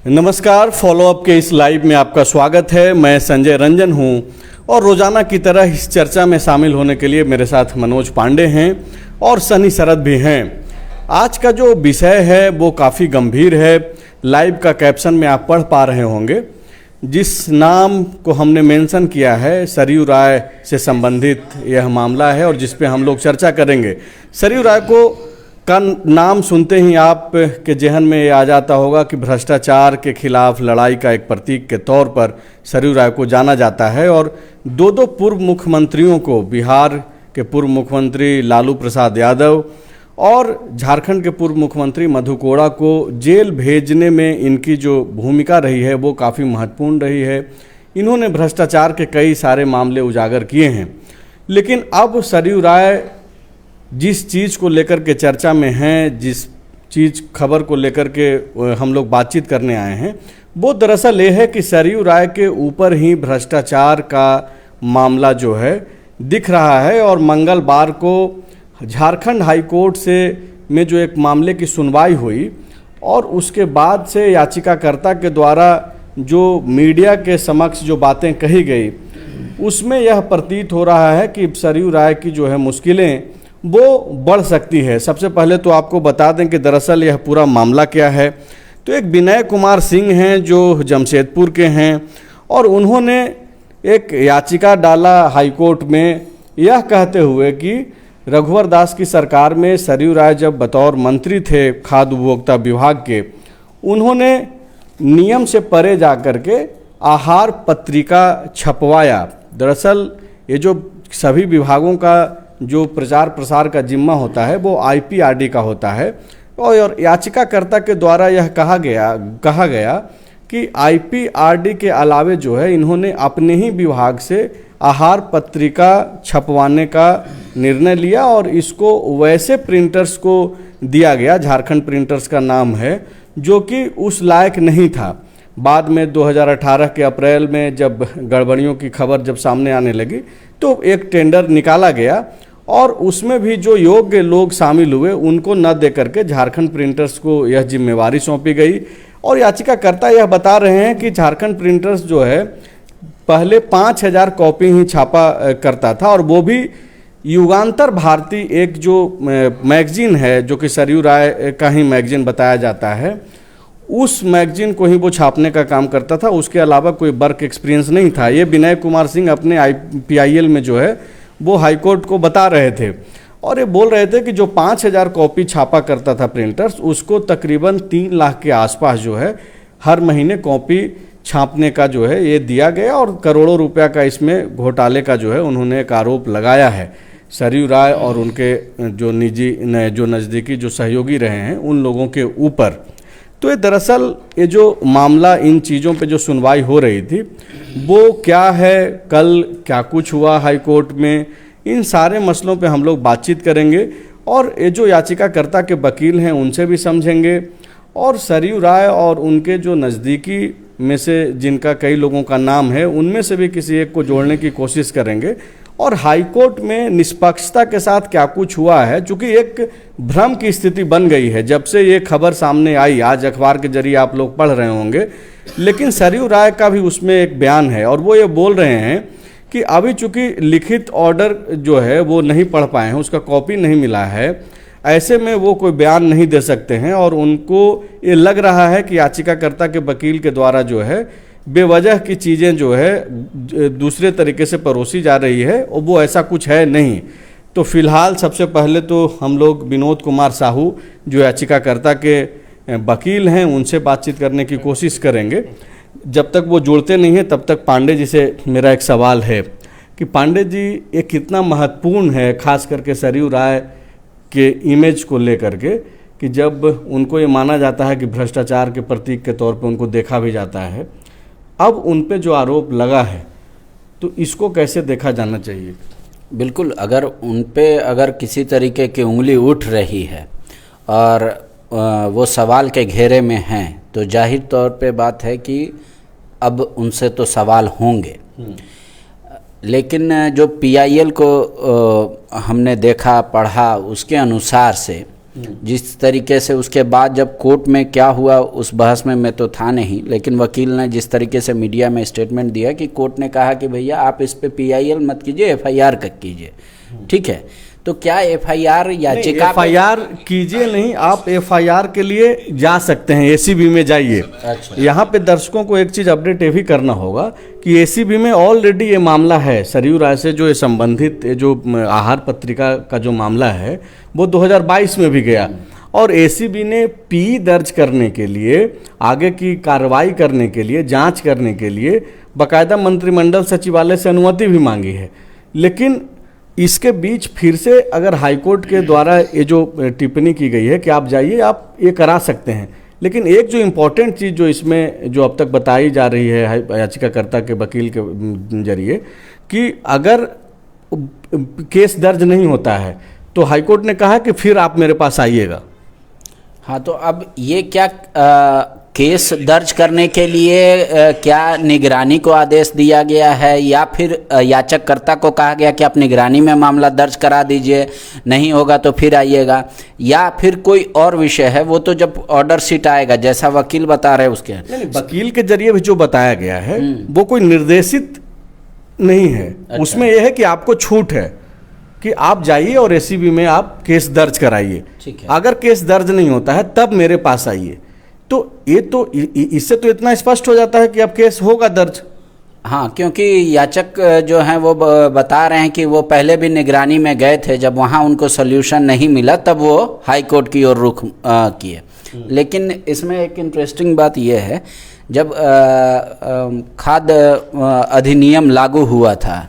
नमस्कार, फॉलोअप के इस लाइव में आपका स्वागत है। मैं संजय रंजन हूं और रोजाना की तरह इस चर्चा में शामिल होने के लिए मेरे साथ मनोज पांडे हैं और सनी शरद भी हैं। आज का जो विषय है वो काफ़ी गंभीर है। लाइव का कैप्शन में आप पढ़ पा रहे होंगे। जिस नाम को हमने मेंशन किया है, सरयू राय से संबंधित यह मामला है और जिस पे हम लोग चर्चा करेंगे। सरयू राय का नाम सुनते ही आप के जहन में ये आ जाता होगा कि भ्रष्टाचार के खिलाफ लड़ाई का एक प्रतीक के तौर पर सरयू राय को जाना जाता है। और दो पूर्व मुख्यमंत्रियों को, बिहार के पूर्व मुख्यमंत्री लालू प्रसाद यादव और झारखंड के पूर्व मुख्यमंत्री मधु कोड़ा को जेल भेजने में इनकी जो भूमिका रही है वो काफ़ी महत्वपूर्ण रही है। इन्होंने भ्रष्टाचार के कई सारे मामले उजागर किए हैं। लेकिन अब सरयू राय जिस चीज़ को लेकर के चर्चा में हैं, जिस चीज़ खबर को लेकर के हम लोग बातचीत करने आए हैं, वो दरअसल ये है कि सरयू राय के ऊपर ही भ्रष्टाचार का मामला जो है दिख रहा है। और मंगलवार को झारखंड हाई कोर्ट में जो एक मामले की सुनवाई हुई और उसके बाद से याचिकाकर्ता के द्वारा जो मीडिया के समक्ष जो बातें कही गई, उसमें यह प्रतीत हो रहा है कि सरयू राय की जो है मुश्किलें वो बढ़ सकती है। सबसे पहले तो आपको बता दें कि दरअसल यह पूरा मामला क्या है। तो एक विनय कुमार सिंह हैं जो जमशेदपुर के हैं और उन्होंने एक याचिका डाला हाईकोर्ट में, यह कहते हुए कि रघुवर दास की सरकार में सरयू राय जब बतौर मंत्री थे खाद्य उपभोक्ता विभाग के, उन्होंने नियम से परे जा कर के आहार पत्रिका छपवाया। दरअसल ये जो सभी विभागों का जो प्रचार प्रसार का जिम्मा होता है वो IPRD का होता है। और याचिकाकर्ता के द्वारा यह कहा गया कि IPRD के अलावे जो है इन्होंने अपने ही विभाग से आहार पत्रिका छपवाने का निर्णय लिया और इसको वैसे प्रिंटर्स को दिया गया, झारखंड प्रिंटर्स का नाम है, जो कि उस लायक नहीं था। बाद में 2018 के अप्रैल में जब गड़बड़ियों की खबर जब सामने आने लगी तो एक टेंडर निकाला गया और उसमें भी जो योग्य लोग शामिल हुए उनको न दे करके झारखंड प्रिंटर्स को यह जिम्मेवारी सौंपी गई। और याचिकाकर्ता यह बता रहे हैं कि झारखंड प्रिंटर्स जो है पहले 5000 कॉपी ही छापा करता था और वो भी युगांतर भारती, एक जो मैगजीन है जो कि सरयू राय का ही मैगजीन बताया जाता है, उस मैगजीन को ही वो छापने का काम करता था। उसके अलावा कोई वर्क एक्सपीरियंस नहीं था। ये विनय कुमार सिंह अपने IPIL में जो है वो हाईकोर्ट को बता रहे थे और ये बोल रहे थे कि जो 5000 कॉपी छापा करता था प्रिंटर्स, उसको तकरीबन 3 लाख के आसपास जो है हर महीने कॉपी छापने का जो है ये दिया गया और करोड़ों रुपया का इसमें घोटाले का जो है उन्होंने एक आरोप लगाया है सरयू राय और उनके जो नज़दीकी जो सहयोगी रहे हैं उन लोगों के ऊपर। तो ये दरअसल ये जो मामला, इन चीज़ों पे जो सुनवाई हो रही थी वो क्या है, कल क्या कुछ हुआ हाई कोर्ट में, इन सारे मसलों पे हम लोग बातचीत करेंगे और ये जो याचिकाकर्ता के वकील हैं उनसे भी समझेंगे और सरयू राय और उनके जो नज़दीकी में से जिनका कई लोगों का नाम है उनमें से भी किसी एक को जोड़ने की कोशिश करेंगे। और हाईकोर्ट में निष्पक्षता के साथ क्या कुछ हुआ है, चूँकि एक भ्रम की स्थिति बन गई है जब से ये खबर सामने आई, आज अखबार के जरिए आप लोग पढ़ रहे होंगे। लेकिन सरयू राय का भी उसमें एक बयान है और वो ये बोल रहे हैं कि अभी चूँकि लिखित ऑर्डर जो है वो नहीं पढ़ पाए हैं, उसका कॉपी नहीं मिला है, ऐसे में वो कोई बयान नहीं दे सकते हैं और उनको ये लग रहा है कि याचिकाकर्ता के वकील के द्वारा जो है बेवजह की चीज़ें जो है दूसरे तरीके से परोसी जा रही है और वो ऐसा कुछ है नहीं। तो फिलहाल सबसे पहले तो हम लोग विनोद कुमार साहू जो याचिकाकर्ता के वकील हैं उनसे बातचीत करने की कोशिश करेंगे। जब तक वो जुड़ते नहीं हैं तब तक पांडे जी से मेरा एक सवाल है कि पांडे जी, ये कितना महत्वपूर्ण है खास करके सरयू राय के इमेज को लेकर के, कि जब उनको ये माना जाता है कि भ्रष्टाचार के प्रतीक के तौर पर उनको देखा भी जाता है, अब उन पे जो आरोप लगा है तो इसको कैसे देखा जाना चाहिए? बिल्कुल, अगर उन पे अगर किसी तरीके की उंगली उठ रही है और वो सवाल के घेरे में हैं तो जाहिर तौर पे बात है कि अब उनसे तो सवाल होंगे। लेकिन जो PIL को हमने देखा पढ़ा उसके अनुसार से जिस तरीके से उसके बाद जब कोर्ट में क्या हुआ उस बहस में मैं तो था नहीं, लेकिन वकील ने जिस तरीके से मीडिया में स्टेटमेंट दिया कि कोर्ट ने कहा कि भैया आप इस पे PIL मत कीजिए, FIR कीजिए, ठीक है। तो क्या FIR याचिका FIR कीजिए नहीं, आप FIR के लिए जा सकते हैं, ACB में जाइए। अच्छा। यहाँ पे दर्शकों को एक चीज़ अपडेट ये भी करना होगा कि ACB में ऑलरेडी ये मामला है, सरयू राय से जो ये संबंधित जो आहार पत्रिका का जो मामला है वो 2022 में भी गया, और ACB ने PE दर्ज करने के लिए, आगे की कार्रवाई करने के लिए, जांच करने के लिए बाकायदा मंत्रिमंडल सचिवालय से अनुमति भी मांगी है। लेकिन इसके बीच फिर से अगर हाईकोर्ट के द्वारा ये जो टिप्पणी की गई है कि आप जाइए, आप ये करा सकते हैं, लेकिन एक जो इम्पोर्टेंट चीज़ जो इसमें जो अब तक बताई जा रही है याचिकाकर्ता के वकील के जरिए कि अगर केस दर्ज नहीं होता है तो हाईकोर्ट ने कहा कि फिर आप मेरे पास आइएगा। हाँ, तो अब ये क्या केस दर्ज करने के लिए क्या निगरानी को आदेश दिया गया है, या फिर याचककर्ता को कहा गया कि आप निगरानी में मामला दर्ज करा दीजिए, नहीं होगा तो फिर आइएगा, या फिर कोई और विषय है? वो तो जब ऑर्डर शीट आएगा जैसा वकील बता रहे उसके वकील के जरिए भी जो बताया गया है वो कोई निर्देशित नहीं है। अच्छा। उसमें यह है कि आपको छूट है कि आप जाइए और ACB में आप केस दर्ज कराइए, ठीक है। अगर केस दर्ज नहीं होता है तब मेरे पास आइए। तो ये तो इससे तो इतना स्पष्ट हो जाता है कि अब केस होगा दर्ज। हाँ, क्योंकि याचक जो हैं वो बता रहे हैं कि वो पहले भी निगरानी में गए थे, जब वहाँ उनको सोल्यूशन नहीं मिला तब वो हाई कोर्ट की ओर रुख किए। लेकिन इसमें एक इंटरेस्टिंग बात यह है, जब खाद्य अधिनियम लागू हुआ था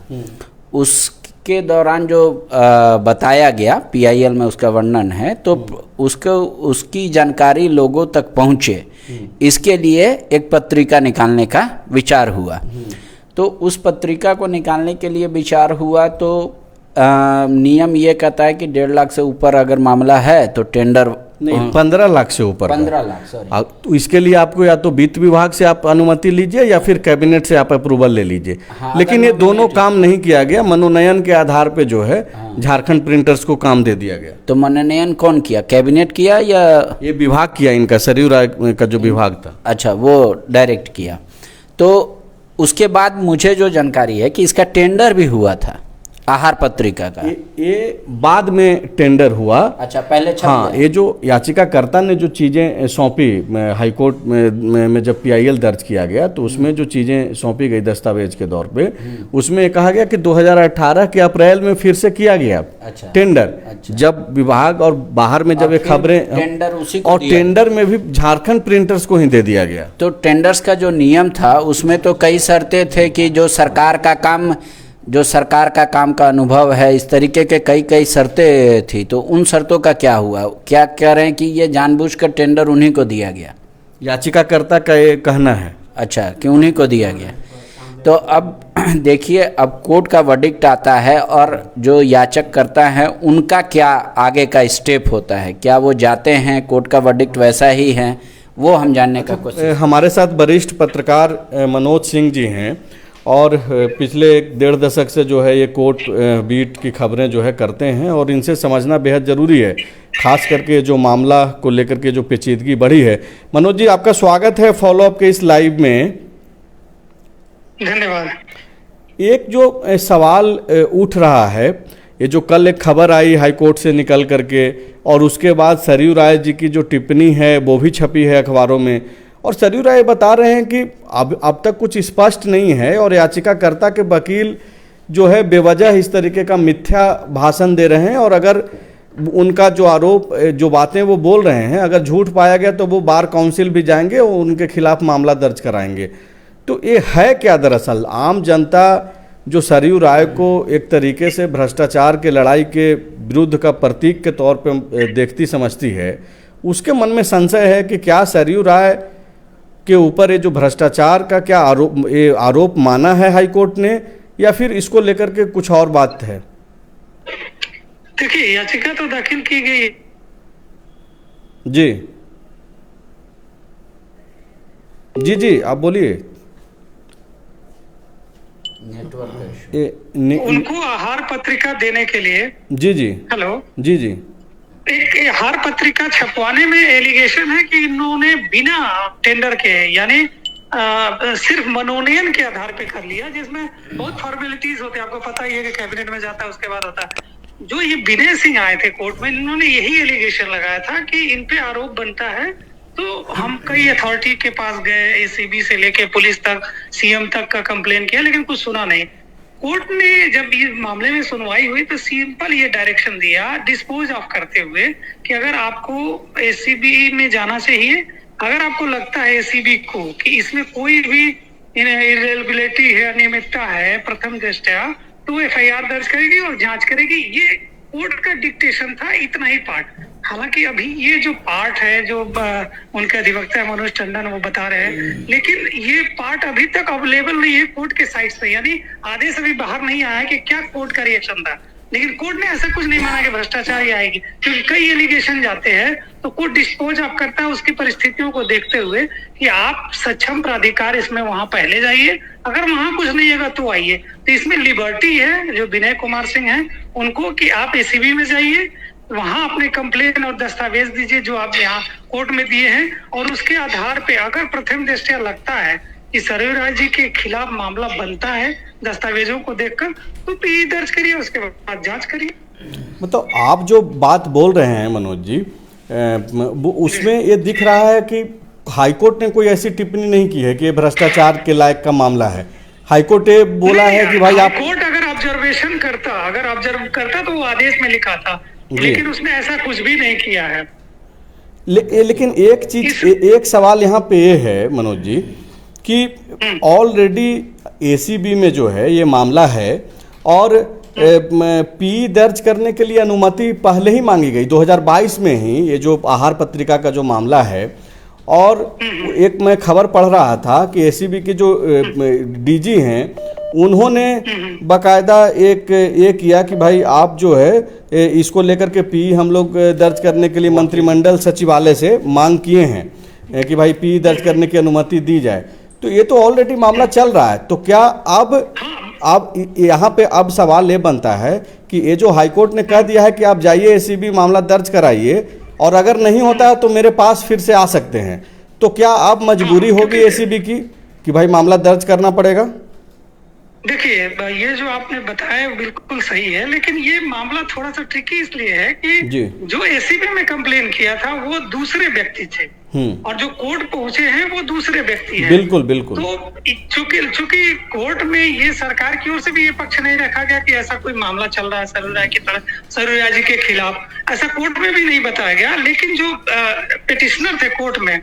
उसके दौरान जो बताया गया, PIL में उसका वर्णन है, तो उसकी जानकारी लोगों तक पहुँचे, इसके लिए एक पत्रिका निकालने का विचार हुआ। तो उस पत्रिका को निकालने के लिए विचार हुआ तो नियम ये कहता है कि 1.5 लाख से ऊपर अगर मामला है तो टेंडर नहीं, 15 लाख से ऊपर 15 लाख, सॉरी। तो इसके लिए आपको या तो वित्त विभाग से आप अनुमति लीजिए या फिर कैबिनेट से आप अप्रूवल ले लीजिए। हाँ, लेकिन ये दोनों काम नहीं किया गया, मनोनयन के आधार पे जो है झारखंड प्रिंटर्स को काम दे दिया गया। तो मनोनयन कौन किया, कैबिनेट किया या ये विभाग किया, इनका सरयू राय का जो विभाग था। अच्छा, वो डायरेक्ट किया। तो उसके बाद मुझे जो जानकारी है कि इसका टेंडर भी हुआ था आहार पत्रिका का। ये बाद में टेंडर हुआ। अच्छा, पहले छप हाँ, ये जो याचिकाकर्ता ने जो चीज़ें सौंपी हाईकोर्ट में जब PIL दर्ज किया गया तो उसमें जो चीज़ें सौंपी गई दस्तावेज के तौर पे, उसमें कहा गया कि 2018 के अप्रैल में फिर से किया गया टेंडर। जब विभाग और बाहर में जब ये खबरें, टेंडर उसी को और टेंडर में भी झारखंड प्रिंटर्स को ही दे दिया गया। तो टेंडर्स का जो नियम था उसमें तो कई शर्तें थे कि जो सरकार का काम का अनुभव है, इस तरीके के कई शर्तें थी। तो उन शर्तों का क्या हुआ? क्या कह रहे हैं कि ये जानबूझकर टेंडर उन्हीं को दिया गया? याचिकाकर्ता का ये कहना है। अच्छा, कि उन्हीं को दिया गया। तो अब देखिए, अब कोर्ट का वर्डिक्ट आता है और जो याचक करता है उनका क्या आगे का स्टेप होता है, क्या वो जाते हैं, कोर्ट का वर्डिक्ट वैसा ही है, वो हम जानने का कोशिश। हमारे साथ वरिष्ठ पत्रकार मनोज सिंह जी हैं और पिछले 1.5 दशक से जो है ये कोर्ट बीट की खबरें जो है करते हैं, और इनसे समझना बेहद ज़रूरी है, खास करके जो मामला को लेकर के जो पेचीदगी बढ़ी है। मनोज जी, आपका स्वागत है फॉलोअप के इस लाइव में। धन्यवाद। एक जो सवाल उठ रहा है, ये जो कल एक खबर आई हाईकोर्ट से निकल करके, और उसके बाद सरयू राय जी की जो टिप्पणी है वो भी छपी है अखबारों में, और सरयू राय बता रहे हैं कि अब तक कुछ स्पष्ट नहीं है और याचिकाकर्ता के वकील जो है बेवजह इस तरीके का मिथ्या भाषण दे रहे हैं, और अगर उनका जो आरोप, जो बातें वो बोल रहे हैं, अगर झूठ पाया गया तो वो बार काउंसिल भी जाएंगे और उनके खिलाफ मामला दर्ज कराएंगे। तो ये है क्या? दरअसल आम जनता जो सरयू राय को एक तरीके से भ्रष्टाचार के लड़ाई के विरुद्ध का प्रतीक के तौर पे देखती समझती है, उसके मन में संशय है कि क्या सरयू राय के ऊपर ये जो भ्रष्टाचार का क्या आरोप माना है हाईकोर्ट ने, या फिर इसको लेकर के कुछ और बात है? देखिए, याचिका तो दाखिल की गई जी जी जी, आप बोलिए। उनको आहार पत्रिका देने के लिए। जी जी, हेलो। जी जी, एक हार पत्रिका छपवाने में एलिगेशन है कि इन्होंने बिना टेंडर के यानी सिर्फ मनोनयन के आधार पे कर लिया, जिसमें बहुत फॉर्मेलिटीज होते हैं, आपको पता ही है कि कैबिनेट में जाता है उसके बाद होता है। जो ये विनय सिंह आए थे कोर्ट में, इन्होंने यही एलिगेशन लगाया था कि इन पे आरोप बनता है, तो हम कई अथॉरिटी के पास गए, एसीबी से लेके पुलिस तक, सीएम तक का कंप्लेन किया, लेकिन कुछ सुना नहीं। कोर्ट ने जब इस मामले में सुनवाई हुई तो सिंपल ये डायरेक्शन दिया डिस्पोज ऑफ करते हुए कि अगर आपको एसीबी में जाना चाहिए, अगर आपको लगता है एसीबी को कि इसमें कोई भी इरेगुलरिटी है, अनियमितता है प्रथम दृष्टया, तो एफआईआर दर्ज करेगी और जांच करेगी। ये कोर्ट का डिक्टेशन था, इतना ही पार्ट। हालांकि अभी ये जो पार्ट है जो उनके अधिवक्ता मनोज टंडन वो बता रहे हैं, लेकिन ये पार्ट अभी तक अवेलेबल नहीं है कोर्ट के साइट पे, यानी आदेश अभी बाहर नहीं आया है कि क्या कोर्ट का रिएक्शन था। लेकिन कोर्ट ने ऐसा कुछ नहीं माना कि भ्रष्टाचार ही आएगी, क्योंकि कई एलिगेशन जाते हैं तो कोर्ट डिस्पोज ऑफ करता है उसकी परिस्थितियों को देखते हुए कि आप सक्षम प्राधिकार इसमें वहां पहले जाइए, अगर वहां कुछ नहीं होगा तो आइए। तो इसमें लिबर्टी है जो विनय कुमार सिंह हैं उनको कि आप एसीबी में जाइए, वहां अपने कंप्लेन और दस्तावेज दीजिए जो आप यहाँ कोर्ट में दिए हैं, और उसके आधार पे अगर प्रथम दृष्टया लगता है कि सरयू राय जी के खिलाफ मामला बनता है दस्तावेजों को देखकर, तो पीई दर्ज करिए, उसके बाद जांच करिए। मतलब आप जो बात बोल रहे हैं मनोज जी, उसमें ये दिख रहा है कि हाईकोर्ट ने कोई ऐसी टिप्पणी नहीं की है कि ये भ्रष्टाचार के लायक का मामला है। हाईकोर्ट ये बोला है कि भाई आप, कोर्ट अगर ऑब्जर्वेशन करता, अगर ऑब्जर्व करता तो वो आदेश में लिखा था, लेकिन उसने ऐसा कुछ भी नहीं किया है। लेकिन एक चीज, एक सवाल यहाँ पे ये है मनोज जी कि ऑलरेडी एसीबी में जो है ये मामला है और पी दर्ज करने के लिए अनुमति पहले ही मांगी गई 2022 में ही, ये जो आहार पत्रिका का जो मामला है। और एक मैं खबर पढ़ रहा था कि एसीबी के जो डीजी हैं उन्होंने बाकायदा एक ये किया कि भाई आप जो है इसको लेकर के पी हम लोग दर्ज करने के लिए मंत्रिमंडल सचिवालय से मांग किए हैं कि भाई पी दर्ज करने की अनुमति दी जाए। तो ये तो ऑलरेडी मामला चल रहा है, तो क्या अब यहाँ पे अब सवाल ये बनता है कि ये जो हाईकोर्ट ने कह दिया है कि आप जाइए एसीबी मामला दर्ज कराइए और अगर नहीं होता है तो मेरे पास फिर से आ सकते हैं, तो क्या अब मजबूरी होगी एसीबी की कि भाई मामला दर्ज करना पड़ेगा? देखिए, ये जो आपने बताया बिल्कुल सही है, लेकिन ये मामला थोड़ा सा ट्रिकी इसलिए है कि जो एसीबी में कंप्लेन किया था वो दूसरे व्यक्ति थे और जो कोर्ट पहुंचे हैं वो दूसरे व्यक्ति हैं। बिल्कुल बिल्कुल। तो चूंकि कोर्ट में ये सरकार की ओर से भी ये पक्ष नहीं रखा गया कि ऐसा कोई मामला चल रहा है सरयू राय की तरफ, सरयू राय जी के खिलाफ, ऐसा कोर्ट में भी नहीं बताया गया। लेकिन जो पिटिशनर थे कोर्ट में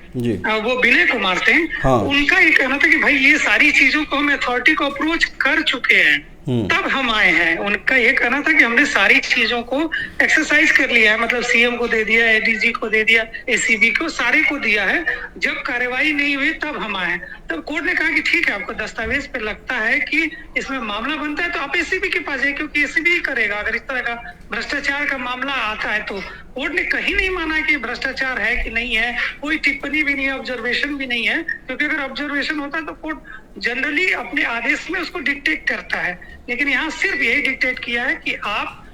वो विनय कुमार सिंह, उनका ये कहना था कि भाई ये सारी चीजों को हम अथॉरिटी को अप्रोच कर चुके हैं तब हम आए हैं। उनका ये कहना था कि हमने सारी चीजों को एक्सरसाइज कर लिया है, मतलब सीएम को दे दिया, एडीजी को दे दिया, एसीबी को, सारे को दिया है, जब कार्रवाई नहीं हुई तब हम आए। तब कोर्ट ने कहा कि ठीक है, आपको दस्तावेज पे लगता है कि इसमें मामला बनता है तो आप एसीबी के पास जाइए, क्योंकि एसीबी ही करेगा अगर इस तरह का भ्रष्टाचार का मामला आता है। तो कोर्ट ने कहीं नहीं माना कि भ्रष्टाचार है कि नहीं है, कोई टिप्पणी भी नहीं है, ऑब्जर्वेशन भी नहीं है, क्योंकि अगर ऑब्जर्वेशन होता है तो कोर्ट जनरली अपने आदेश में उसको डिक्टेट करता है। लेकिन यहाँ सिर्फ यही डिक्टेट किया है कि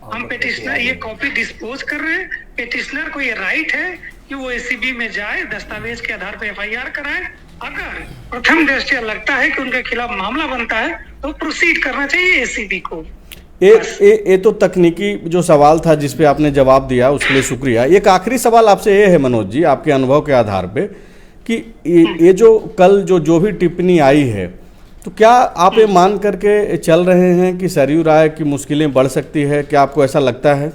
हम पेटिशनर ये कॉपी डिस्पोज कर रहे हैं, पेटिशनर को ये राइट है कि वो एसीबी में जाए, दस्तावेज के आधार पर एफआईआर कराए, अगर प्रथम दृष्टया लगता है कि उनके खिलाफ मामला बनता है तो प्रोसीड करना चाहिए एसीबी को। ये तो तकनीकी जो सवाल था जिस पे आपने जवाब दिया उसके लिए शुक्रिया। एक आखिरी सवाल आपसे ये है मनोज जी, आपके अनुभव के आधार पे कि ये जो कल जो भी टिप्पणी आई है, तो क्या आप ये मान करके चल रहे हैं कि सरयू राय की मुश्किलें बढ़ सकती है? क्या आपको ऐसा लगता है?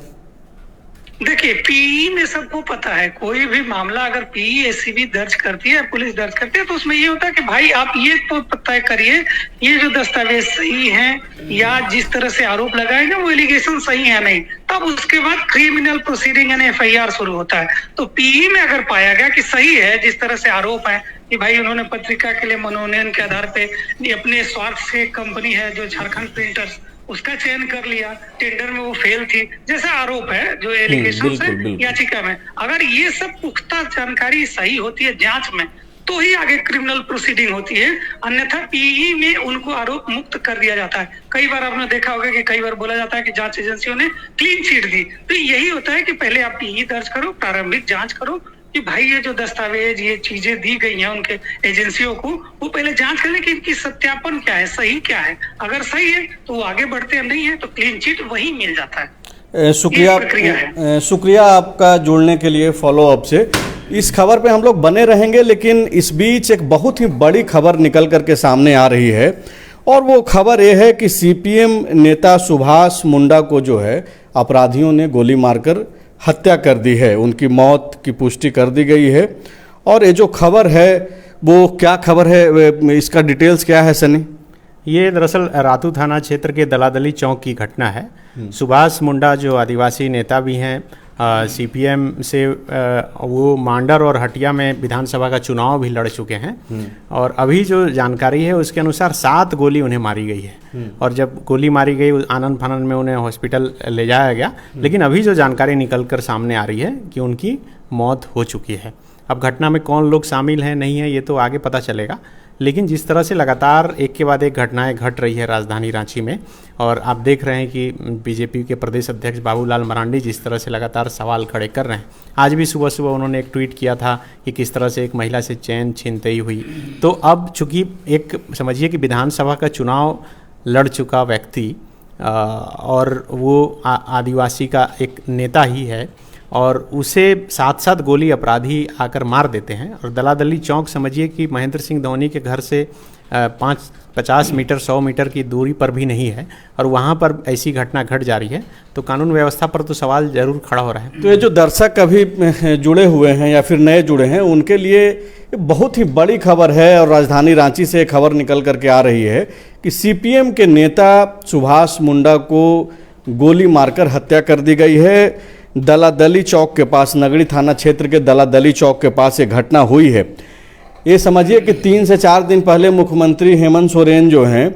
देखिए, पीई में सबको पता है, कोई भी मामला अगर पीई एसीबी दर्ज करती है, पुलिस दर्ज करती है, तो उसमें ये होता है कि भाई आप ये तो तय करिए ये जो दस्तावेज सही हैं या जिस तरह से आरोप लगाए ना वो एलिगेशन सही है नहीं, तब उसके बाद क्रिमिनल प्रोसीडिंग यानी एफआईआर शुरू होता है। तो पीई में अगर पाया गया कि सही है, जिस तरह से आरोप है कि भाई उन्होंने पत्रिका के लिए मनोनयन के आधार पे अपने स्वार्थ से कंपनी है जो झारखंड प्रिंटर्स, उसका चयन कर लिया, टेंडर में वो फेल थी, जैसा आरोप है जो एलिगेशन है याचिका में, अगर ये सब पुख्ता जानकारी सही होती है जांच में, तो ही आगे क्रिमिनल प्रोसीडिंग होती है, अन्यथा पीई में उनको आरोप मुक्त कर दिया जाता है। कई बार आपने देखा होगा कि कई बार बोला जाता है कि जांच एजेंसियों ने क्लीन चिट दी, तो यही होता है कि पहले आप पीई दर्ज करो, प्रारंभिक जांच करो कि भाई ये जो दस्तावेज, ये चीजें दी गई हैं उनके एजेंसियों को, वो पहले जांच करें कि इनकी सत्यापन क्या है, सही क्या है। अगर सही है तो वो आगे बढ़ते हैं, नहीं है तो क्लीन चिट वही मिल जाता है। शुक्रिया आपका जुड़ने के लिए फॉलो अप से। इस खबर पे हम लोग बने रहेंगे, लेकिन इस बीच एक बहुत ही बड़ी खबर निकल करके सामने आ रही है, और वो खबर ये है कि सीपीएम नेता सुभाष मुंडा को जो है अपराधियों ने गोली मारकर हत्या कर दी है। उनकी मौत की पुष्टि कर दी गई है। और ये जो खबर है वो क्या खबर है, इसका डिटेल्स क्या है सनी? ये दरअसल रातू थाना क्षेत्र के दलादली चौक की घटना है। सुभाष मुंडा जो आदिवासी नेता भी हैं, सीपीएम से वो मांडर और हटिया में विधानसभा का चुनाव भी लड़ चुके हैं, और अभी जो जानकारी है उसके अनुसार 7 गोली उन्हें मारी गई है। और जब गोली मारी गई आनंद फानंद में उन्हें हॉस्पिटल ले जाया गया, लेकिन अभी जो जानकारी निकल कर सामने आ रही है कि उनकी मौत हो चुकी है। अब घटना में कौन लोग शामिल हैं नहीं है ये तो आगे पता चलेगा, लेकिन जिस तरह से लगातार एक के बाद एक घटनाएं घट रही है राजधानी रांची में, और आप देख रहे हैं कि बीजेपी के प्रदेश अध्यक्ष बाबूलाल मरांडी जिस तरह से लगातार सवाल खड़े कर रहे हैं। आज भी सुबह सुबह उन्होंने एक ट्वीट किया था कि किस तरह से एक महिला से चैन छीनते ही हुई। तो अब चूंकि एक समझिए कि विधानसभा का चुनाव लड़ चुका व्यक्ति और वो आदिवासी का एक नेता ही है, और उसे 7 गोली अपराधी आकर मार देते हैं। और दलादली चौक समझिए कि महेंद्र सिंह धोनी के घर से 50 मीटर 100 मीटर की दूरी पर भी नहीं है, और वहाँ पर ऐसी घटना घट जा रही है, तो कानून व्यवस्था पर तो सवाल जरूर खड़ा हो रहा है। तो ये जो दर्शक अभी जुड़े हुए हैं या फिर नए जुड़े हैं उनके लिए बहुत ही बड़ी खबर है, और राजधानी रांची से खबर निकल करके आ रही है कि सीपीएम के नेता सुभाष मुंडा को गोली मारकर हत्या कर दी गई है। दलादली चौक के पास, नगड़ी थाना क्षेत्र के दलादली चौक के पास ये घटना हुई है। ये समझिए कि 3 से 4 दिन पहले मुख्यमंत्री हेमंत सोरेन जो हैं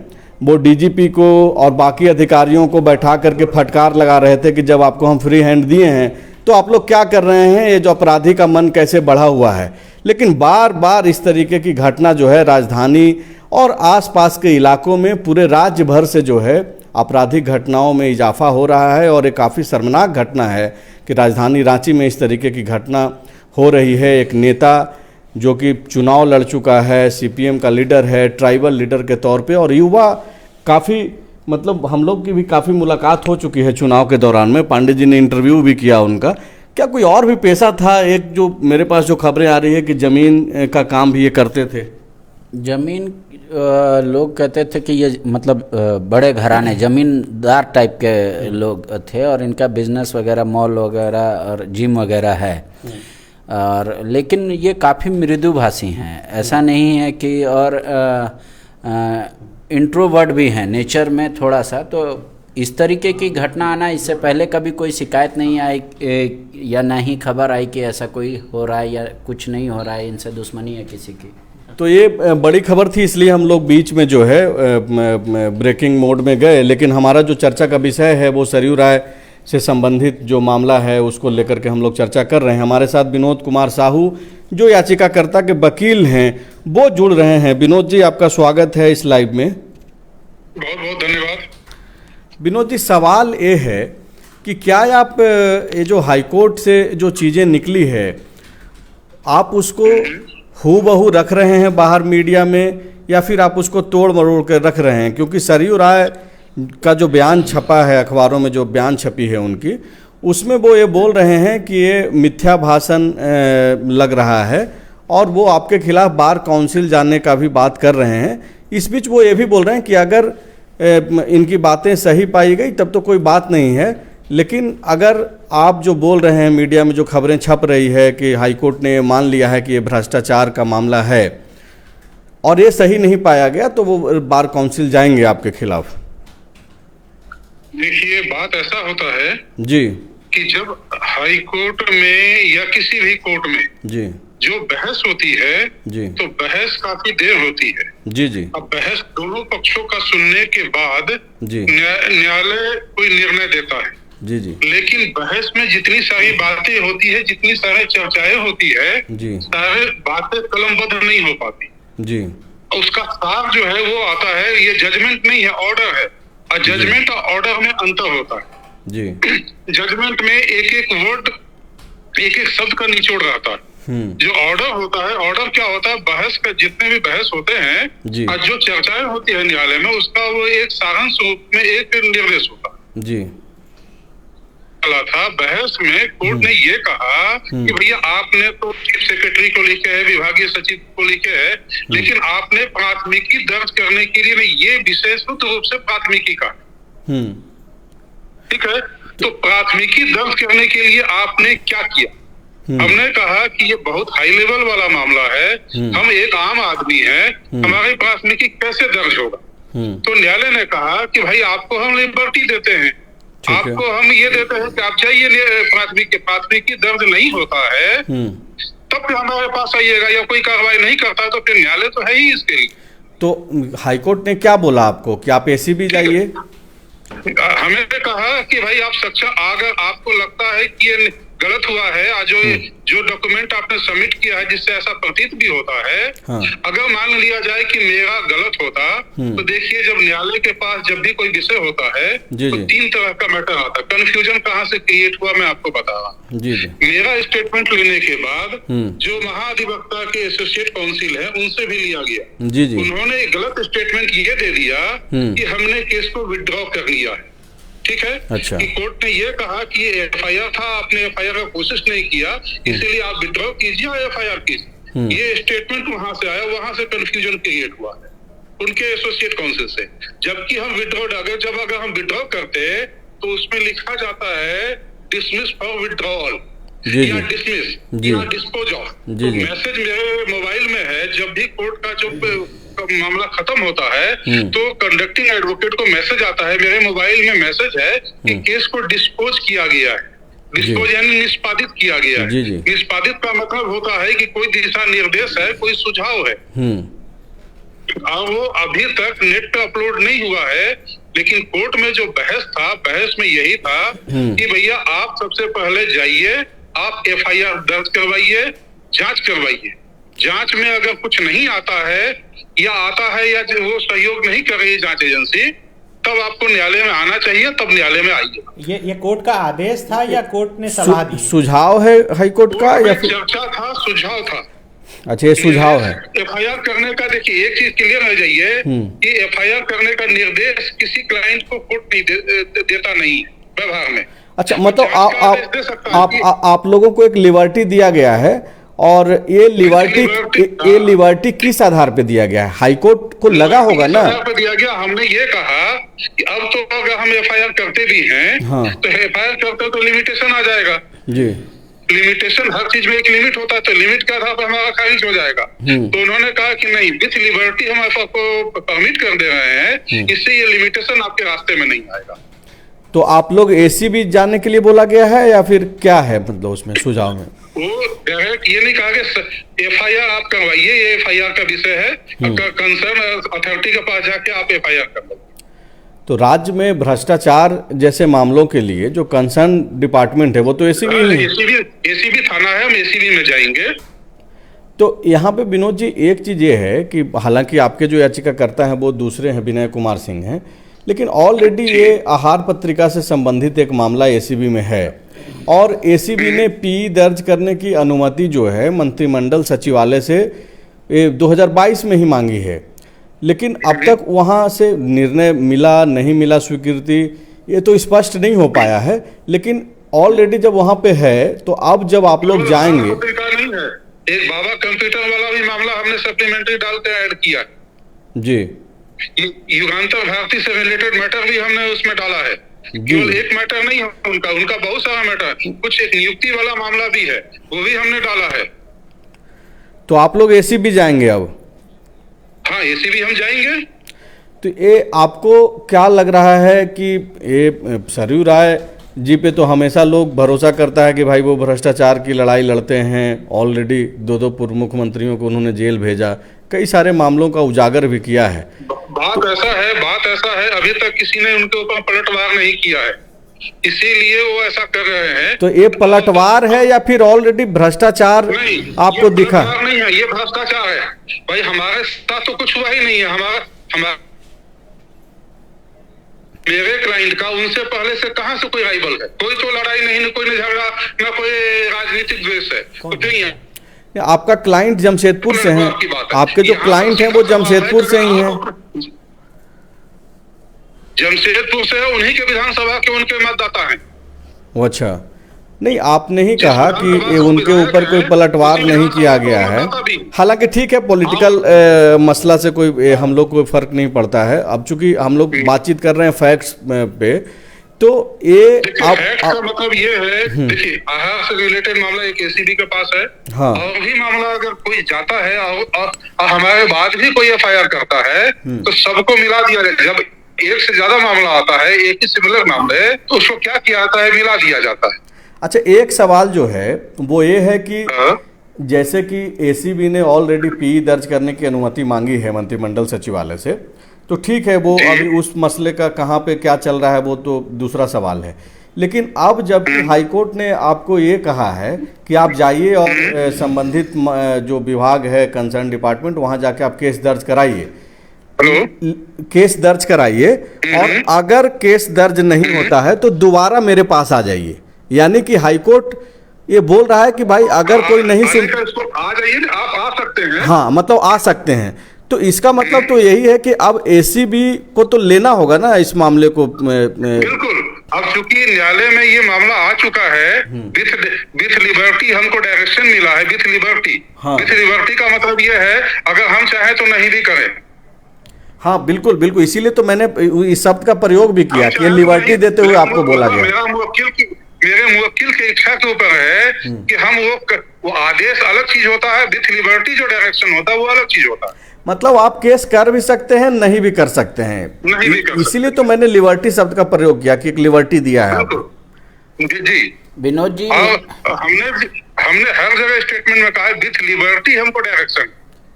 वो डीजीपी को और बाकी अधिकारियों को बैठा करके फटकार लगा रहे थे कि जब आपको हम फ्री हैंड दिए हैं तो आप लोग क्या कर रहे हैं, ये जो अपराधी का मन कैसे बढ़ा हुआ है। लेकिन बार बार इस तरीके की घटना जो है राजधानी और आसपास के इलाकों में पूरे राज्य भर से जो है आपराधिक घटनाओं में इजाफा हो रहा है, और एक काफ़ी शर्मनाक घटना है कि राजधानी रांची में इस तरीके की घटना हो रही है। एक नेता जो कि चुनाव लड़ चुका है, सीपीएम का लीडर है, ट्राइबल लीडर के तौर पे, और युवा काफ़ी मतलब हम लोग की भी काफ़ी मुलाकात हो चुकी है चुनाव के दौरान में। पांडे जी ने इंटरव्यू भी किया उनका। क्या कोई और भी पेशा था? एक जो मेरे पास जो खबरें आ रही है कि ज़मीन का काम भी ये करते थे। जमीन लोग कहते थे कि ये मतलब बड़े घराने जमींदार टाइप के लोग थे, और इनका बिजनेस वगैरह, मॉल वगैरह और जिम वगैरह है। और लेकिन ये काफ़ी मृदुभाषी हैं, ऐसा नहीं है कि, और इंट्रोवर्ट भी हैं नेचर में थोड़ा सा। तो इस तरीके की घटना आना, इससे पहले कभी कोई शिकायत नहीं आई या ना ही खबर आई कि ऐसा कोई हो रहा है या कुछ नहीं हो रहा है, इनसे दुश्मनी है किसी की। तो ये बड़ी खबर थी, इसलिए हम लोग बीच में जो है ब्रेकिंग मोड में गए। लेकिन हमारा जो चर्चा का विषय है वो सरयू राय से संबंधित जो मामला है उसको लेकर के हम लोग चर्चा कर रहे हैं। हमारे साथ विनोद कुमार साहू जो याचिकाकर्ता के वकील हैं वो जुड़ रहे हैं। विनोद जी, आपका स्वागत है इस लाइव में। बहुत बहुत धन्यवाद। विनोद जी, सवाल ये है कि क्या आप ये जो हाईकोर्ट से जो चीज़ें निकली है आप उसको हूबहू रख रहे हैं बाहर मीडिया में, या फिर आप उसको तोड़ मरोड़ कर रख रहे हैं? क्योंकि सरयू राय का जो बयान छपा है अखबारों में, जो बयान छपी है उनकी, उसमें वो ये बोल रहे हैं कि ये मिथ्या भाषण लग रहा है, और वो आपके खिलाफ बार काउंसिल जाने का भी बात कर रहे हैं। इस बीच वो ये भी बोल रहे हैं कि अगर इनकी बातें सही पाई गई तब तो कोई बात नहीं है, लेकिन अगर आप जो बोल रहे हैं मीडिया में जो खबरें छप रही है कि हाईकोर्ट ने मान लिया है कि ये भ्रष्टाचार का मामला है और ये सही नहीं पाया गया, तो वो बार काउंसिल जाएंगे आपके खिलाफ। देखिए, बात ऐसा होता है जी कि जब हाई कोर्ट में या किसी भी कोर्ट में जी जो बहस होती है जी तो बहस काफी देर होती है। जी जी अब बहस दोनों पक्षों का सुनने के बाद जी न्यायालय कोई निर्णय देता है। जी जी लेकिन बहस में जितनी सारी बातें होती है, जितनी सारी चर्चाएं होती है, जी सारे बातें कलमबद्ध नहीं हो पाती। जी उसका सार जो है वो आता है, ये जजमेंट नहीं है, ऑर्डर है। और जजमेंट और ऑर्डर में अंतर होता है। जी जजमेंट में एक एक वर्ड, एक एक शब्द का निचोड़ रहता है। जो ऑर्डर होता है, ऑर्डर क्या होता है, बहस का जितने भी बहस होते हैं जी और जो चर्चाएं होती है न्यायालय में, उसका वो एक सारांश रूप में एक निर्देश होता है। जी था बहस में कोर्ट ने ये कहा कि भैया आपने तो चीफ सेक्रेटरी को लिखे है, विभागीय सचिव को लिखे है, लेकिन आपने प्राथमिकी दर्ज करने के लिए ये विशेष रूप से प्राथमिकी का, ठीक है, तो प्राथमिकी दर्ज करने के लिए आपने क्या किया? हमने कहा कि ये बहुत हाई लेवल वाला मामला है, हम एक आम आदमी हैं, हमारी प्राथमिकी कैसे दर्ज होगा? तो न्यायालय ने कहा कि भाई आपको हम लिबर्टी देते हैं, आपको हम ये देते हैं कि आप चाहिए प्राथमिकी दर्ज नहीं होता है तब फिर हमारे पास आइएगा, या कोई कार्रवाई नहीं करता तो फिर न्यायालय तो है ही इसके लिए। तो हाईकोर्ट ने क्या बोला आपको कि आप एसीबी जाइए? हमें कहा कि भाई आप सक्षम, अगर आपको लगता है कि ये गलत हुआ है, आज जो डॉक्यूमेंट आपने सबमिट किया है जिससे ऐसा प्रतीत भी होता है, अगर मान लिया जाए कि मेरा गलत होता, तो देखिए जब न्यायालय के पास जब भी कोई विषय होता है तो तीन तरह का मैटर आता है। कंफ्यूजन कहाँ से क्रिएट हुआ मैं आपको बता रहा हूँ। मेरा स्टेटमेंट लेने के बाद जो महाधिवक्ता के एसोसिएट काउंसिल है उनसे भी लिया गया, उन्होंने गलत स्टेटमेंट ये दे दिया कि हमने केस को विड्रॉ कर लिया है, ठीक है। अच्छा। कि कोर्ट ने ये कहा कि ये एफआईआर था, आपने एफआईआर का कोशिश नहीं किया, इसीलिए आप विड्रॉ कीजिए और एफआईआर कीजिए। ये स्टेटमेंट वहां से आया, वहां से कंफ्यूजन क्रिएट हुआ है उनके एसोसिएट काउंसिल से। जबकि हम अगर हम विड्रॉ करते तो उसमें लिखा जाता है डिसमिस फॉर विड्रॉल या डिसमिस या डिस्पोज ऑफ। तो मैसेज मेरे मोबाइल में है, जब भी कोर्ट का जो मामला खत्म होता है तो कंडक्टिंग एडवोकेट को मैसेज आता है, मेरे मोबाइल में मैसेज है कि केस को डिस्पोज किया गया है। डिस्पोज यानी निष्पादित किया गया है। निष्पादित का मतलब होता है कि कोई दिशा निर्देश है, कोई सुझाव है, और वो अभी तक नेट पे अपलोड नहीं हुआ है। लेकिन कोर्ट में जो बहस था, बहस में यही था कि भैया आप सबसे पहले जाइए, आप एफआईआर दर्ज करवाइए, जांच करवाइए। जांच में अगर कुछ नहीं आता है या आता है या वो सहयोग नहीं कर रही जांच एजेंसी, तब आपको न्यायालय में आना चाहिए, तब न्यायालय में आइए। ये कोर्ट का आदेश था या कोर्ट ने सलाह दी? सुझाव है हाईकोर्ट का या फिर चर्चा था, सुझाव था? अच्छा, ये सुझाव है। एफआईआर करने का, देखिए एक चीज क्लियर हो जाइए कि एफआईआर करने का निर्देश किसी क्लाइंट को कोर्ट नहीं देता नहीं व्यवहार में। अच्छा, मतलब आप लोगों को एक लिबर्टी दिया गया है, और ये लिबर्टी किस आधार पे दिया गया है? हाईकोर्ट को लगा होगा ना? आधार पे दिया गया। हमने ये कहा कि अब तो अगर हम एफआईआर करते भी हैं तो एफआईआर करते तो लिमिटेशन आ जाएगा जी। लिमिटेशन, हर चीज में एक लिमिट होता है, तो लिमिट के आधार पर हमारा खारिज हो जाएगा। तो उन्होंने कहा कि नहीं, विथ लिबर्टी हम आपको परमिट कर दे रहे हैं, इससे ये लिमिटेशन आपके रास्ते में नहीं आएगा। तो आप लोग एसीबी जाने के लिए बोला गया है या फिर क्या है, मतलब उसमें सुझाव में? वो डायरेक्ट ये नहीं कहा कि एफआईआर आप करवाइए, ये एफआईआर का विषय है, कंसर्न अथॉरिटी के पास जाके आप एफआईआर कर लो। तो राज्य में भ्रष्टाचार जैसे मामलों के लिए जो कंसर्न डिपार्टमेंट है वो तो एसीबी थाना है, हम एसीबी में जाएंगे। तो यहाँ पे विनोद जी एक चीज़ ये है कि हालांकि आपके जो याचिकाकर्ता हैं वो दूसरे हैं, विनय कुमार सिंह हैं, लेकिन ऑलरेडी ये आहार पत्रिका से संबंधित एक मामला एसीबी में है, और एसीबी ने पी दर्ज करने की अनुमति जो है मंत्रिमंडल सचिवालय से 2022 में ही मांगी है, लेकिन अब तक वहाँ से निर्णय मिला नहीं मिला, स्वीकृति ये तो स्पष्ट नहीं हो पाया है। लेकिन ऑलरेडी जब वहाँ पे है तो अब जब आप लोग जाएंगे, नहीं है, एक बाबा कंप्यूटर वाला भी मामला हमने सप्लीमेंट्री डाल के ऐड किया जी। युगांतर भारती से रिलेटेड मैटर भी हमने उसमें डाला है। केवल एक मैटर नहीं है उनका बहुत सारा मैटर, कुछ एक नियुक्ति वाला मामला भी है, वो भी हमने डाला है। तो आप लोग एसीबी जाएंगे अब? हाँ, एसीबी हम जाएंगे। तो ये आपको क्या लग रहा है कि ये सरयू राय जी पे तो हमेशा लोग भरोसा करता है कि भाई वो भ्रष्टाचार की लड़ाई लड़ते हैं, ऑलरेडी 2 पूर्व मुख्यमंत्रियों को उन्होंने जेल भेजा, कई सारे मामलों का उजागर भी किया है। बात ऐसा है, अभी तक किसी ने उनके ऊपर पलटवार नहीं किया है। इसीलिए वो ऐसा कर रहे हैं। तो ये पलटवार है या फिर ऑलरेडी भ्रष्टाचार नहीं, आपको ये दिखा? पलटवार नहीं है, ये भ्रष्टाचार है भाई। हमारे साथ तो कुछ हुआ ही नहीं है। हमारा मेरे क्लाइंट का उनसे पहले से कहां से कोई राइवल है? कोई तो लड़ाई नहीं, कोई न झगड़ा, न कोई राजनीतिक द्वेष है, कुछ नहीं है। आपका क्लाइंट जमशेदपुर से हैं, आपके जो क्लाइंट हैं वो जमशेदपुर से ही हैं। जमशेदपुर से उन्हीं के विधानसभा के उनके मतदाता हैं। वो अच्छा, नहीं आपने ही कहा कि ये उनके ऊपर कोई पलटवार नहीं किया गया है। हालांकि ठीक है, पॉलिटिकल मसला से कोई हम लोग कोई फर्क नहीं पड़ता है। अब चूंकि हम लोग बातचीत कर रहे हैं फैक्ट्स पे, तो ये का मतलब ये है, देखिए आहार से रिलेटेड मामला एक एसीबी के पास है। हाँ। और भी मामला अगर कोई जाता है और हमारे बाद भी कोई एफआईआर करता है तो सबको मिला दिया जाए। जब एक से ज्यादा मामला आता है, एक ही सिमिलर मामले, तो उसको क्या किया जाता है? मिला दिया जाता है। अच्छा, एक सवाल जो है वो ये है कि जैसे कि एसीबी ने ऑलरेडी पी दर्ज करने की अनुमति मांगी है मंत्रिमंडल सचिवालय से, तो ठीक है, वो अभी उस मसले का कहाँ पे क्या चल रहा है वो तो दूसरा सवाल है। लेकिन अब जब हाईकोर्ट ने आपको ये कहा है कि आप जाइए और संबंधित जो विभाग है, कंसर्न डिपार्टमेंट, वहाँ जाके आप केस दर्ज कराइए, केस दर्ज कराइए, और अगर केस दर्ज नहीं होता है तो दोबारा मेरे पास आ जाइए। यानी कि हाईकोर्ट ये बोल रहा है कि भाई अगर कोई नहीं सुन, आ जाइए, आप आ सकते हैं। हाँ, मतलब आ सकते हैं। तो इसका मतलब तो यही है कि अब एसीबी को तो लेना होगा ना इस मामले को। बिल्कुल, अब चूंकि न्यायालय में ये मामला आ चुका है, विथ लिबर्टी हमको डायरेक्शन मिला है, विथ लिबर्टी। हाँ। विथ लिबर्टी का मतलब ये है अगर हम चाहें तो नहीं भी करें। हाँ बिल्कुल बिल्कुल, इसीलिए तो मैंने इस शब्द का प्रयोग भी किया कि लिबर्टी देते हुए आपको बोला गया। मेरे मुवक्किल की इच्छा के ऊपर है कि हम वो आदेश अलग चीज होता है, विथ लिबर्टी जो डायरेक्शन होता है वो अलग चीज होता है। मतलब आप केस कर भी सकते हैं, नहीं भी कर सकते हैं, इसीलिए तो मैंने लिबर्टी शब्द का प्रयोग किया कि एक लिबर्टी दिया है आपको। जी विनोद जी, हमने हर जगह स्टेटमेंट में कहा है विथ लिबर्टी हमको डायरेक्शन,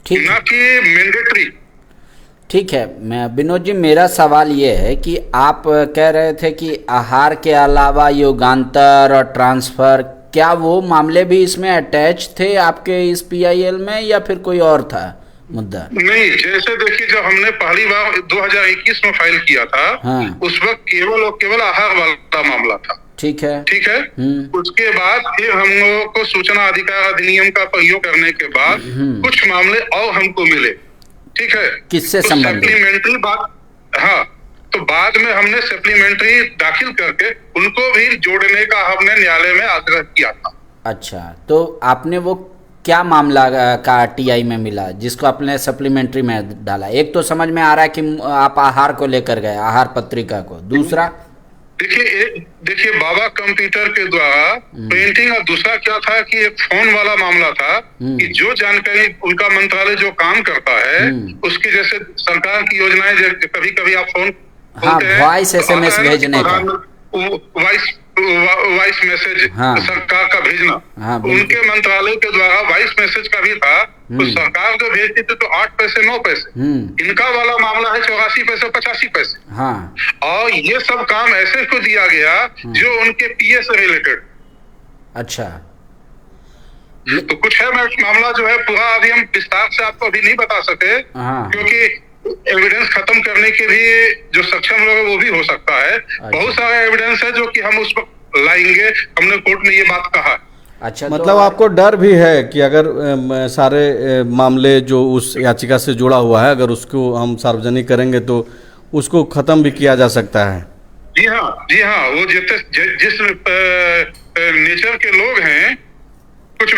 ना कि मैंडेटरी। ठीक है, मैं विनोद जी, मेरा सवाल ये है कि आप कह रहे थे कि आहार के अलावा युगांतर और ट्रांसफर, क्या वो मामले भी इसमें अटैच थे आपके इस पीआईएल में या फिर कोई और था मुद्दा? नहीं, जैसे देखिए जब हमने पहली बार 2021 में फाइल किया था, हाँ। उस वक्त केवल और केवल आहार वाला मामला था। ठीक है। उसके बाद फिर हम लोगों को सूचना अधिकार अधिनियम का प्रयोग करने के बाद कुछ मामले और हमको मिले। ठीक है, किससे तो संबंधित? सप्लीमेंट्री बात, हाँ, तो बाद में हमने सप्लीमेंट्री दाखिल करके उनको भी जोड़ने का हमने न्यायालय में आग्रह किया था। अच्छा, तो आपने वो क्या मामला का टीआई में मिला जिसको आपने सप्लीमेंट्री में डाला? एक तो समझ में आ रहा है कि आप आहार को लेकर गए, आहार पत्रिका को। दूसरा देखिए बाबा कंप्यूटर के द्वारा प्रिंटिंग, और दूसरा क्या था कि एक फोन वाला मामला था कि जो जानकारी उनका मंत्रालय जो काम करता है उसकी, जैसे सरकार की योजनाएं, कभी कभी आप फोन, हाँ, वॉइस SMS भेजने का, वॉइस मैसेज, हाँ, सरकार का भेजना, हाँ, उनके मंत्रालय के द्वारा वॉइस मैसेज का भी था। तो सरकार जो भेजती थी तो 8 पैसे 9 पैसे, इनका वाला मामला है 84 पैसे 85 पैसे। हाँ। और ये सब काम ऐसे को दिया गया जो उनके पीए से रिलेटेड। अच्छा, तो कुछ है मामला जो है पूरा अभी हम विस्तार से आपको अभी नहीं बता सके, हाँ, क्योंकि एविडेंस खत्म करने के भी जो सक्षम लोग वो भी हो सकता है। बहुत सारा एविडेंस है जो कि हम उस पर लाएंगे, हमने कोर्ट में ये बात कहा। अच्छा, मतलब तो आपको डर भी है कि अगर सारे मामले जो उस याचिका से जुड़ा हुआ है, अगर उसको हम सार्वजनिक करेंगे तो उसको खत्म भी किया जा सकता है? जी हाँ, वो जिस नेचर के लोग हैं, कुछ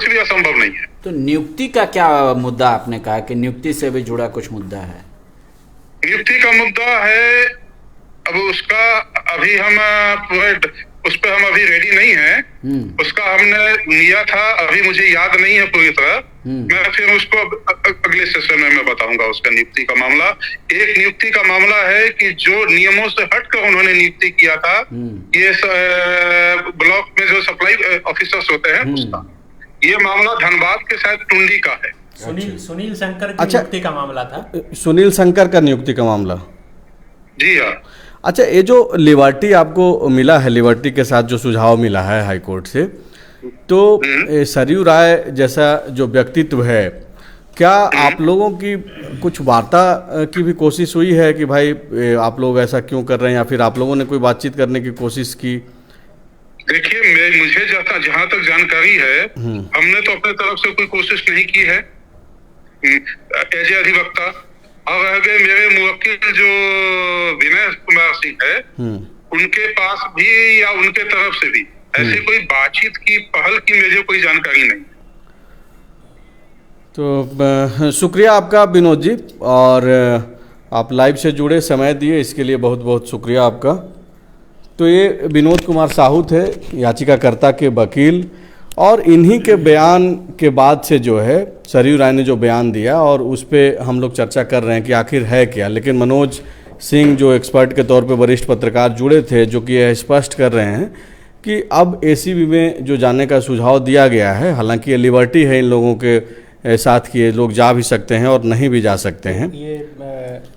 भी असंभव नहीं है। तो नियुक्ति का क्या मुद्दा? आपने कहा कि नियुक्ति से भी जुड़ा कुछ मुद्दा है। नियुक्ति का मुद्दा है, अब उसका अभी हम पूरे उस पर हम अभी रेडी नहीं है। उसका हमने लिया था, अभी मुझे याद नहीं है पूरी तरह। मैं फिर उसको अगले सेशन में मैं बताऊंगा उसका नियुक्ति का मामला। एक नियुक्ति का मामला है कि जो नियमों से हटकर उन्होंने नियुक्ति किया था, ये ब्लॉक में जो सप्लाई ऑफिसर्स होते हैं उसका। ये मामला धनबाद के शायद टुंडी का है। सुनील शंकर की नियुक्ति का मामला था। सुनील शंकर का नियुक्ति का मामला, जी हाँ। अच्छा, ये जो लिबर्टी आपको मिला है, लिबर्टी के साथ जो सुझाव मिला है हाई कोर्ट से, तो सरयू राय जैसा जो व्यक्तित्व है, क्या आप लोगों की कुछ वार्ता की भी कोशिश हुई है कि भाई आप लोग ऐसा क्यों कर रहे हैं, या फिर आप लोगों ने कोई बातचीत करने की कोशिश की? देखिए, मुझे जहाँ तक जानकारी है, हमने तो अपने तरफ से कोई कोशिश नहीं की है एज ए अधिवक्ता। और रह गए मेरे मुवक्किल जो विनय कुमार सिंह है, उनके पास भी या उनके तरफ से भी ऐसी कोई बातचीत की पहल की मुझे कोई जानकारी नहीं। तो शुक्रिया आपका विनोद जी, और आप लाइव से जुड़े, समय दिए, इसके लिए बहुत बहुत शुक्रिया आपका। तो ये विनोद कुमार साहू थे, याचिकाकर्ता के वकील, और इन्हीं के बयान के बाद से जो है सरयू राय ने जो बयान दिया, और उस पर हम लोग चर्चा कर रहे हैं कि आखिर है क्या। लेकिन मनोज सिंह जो एक्सपर्ट के तौर पे वरिष्ठ पत्रकार जुड़े थे, जो कि यह स्पष्ट कर रहे हैं कि अब एसीबी में जो जाने का सुझाव दिया गया है, हालांकि ये लिबर्टी है इन लोगों के साथ कि ये लोग जा भी सकते हैं और नहीं भी जा सकते हैं। ये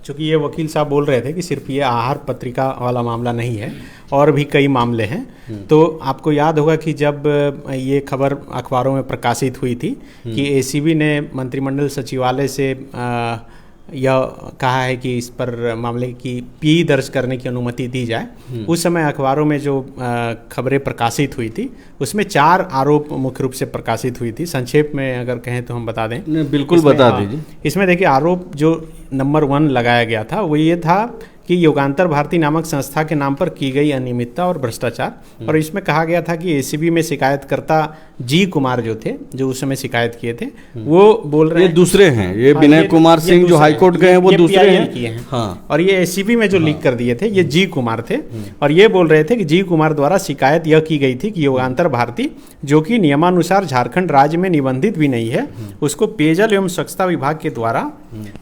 चूँकि ये वकील साहब बोल रहे थे कि सिर्फ ये आहार पत्रिका वाला मामला नहीं है, और भी कई मामले हैं। तो आपको याद होगा कि जब ये खबर अखबारों में प्रकाशित हुई थी कि एसीबी ने मंत्रिमंडल सचिवालय से यह कहा है कि इस पर मामले की पी दर्ज करने की अनुमति दी जाए, उस समय अखबारों में जो खबरें प्रकाशित हुई थी उसमें 4 आरोप मुख्य रूप से प्रकाशित हुई थी। संक्षेप में अगर कहें तो हम बता दें। बिल्कुल बता दीजिए। इसमें देखिए, आरोप जो नंबर 1 लगाया गया था वो ये था कि युगांतर भारती नामक संस्था के नाम पर की गई अनियमितता और भ्रष्टाचार, और इसमें कहा गया था कि एसीबी में शिकायतकर्ता जी कुमार जो थे, जो उस समय शिकायत किए थे, वो बोल रहे हैं ये दूसरे हैं, ये विनय कुमार सिंह जो हाईकोर्ट गए हैं वो दूसरे हैं। हाँ, और ये एसीबी में जो लीक कर दिए थे ये जी कुमार थे, और ये बोल रहे थे कि जी कुमार द्वारा शिकायत यह की गई थी कि युगांतर भारती, जो कि नियमानुसार झारखंड राज्य में निबंधित भी नहीं है, उसको पेयजल एवं स्वच्छता विभाग के द्वारा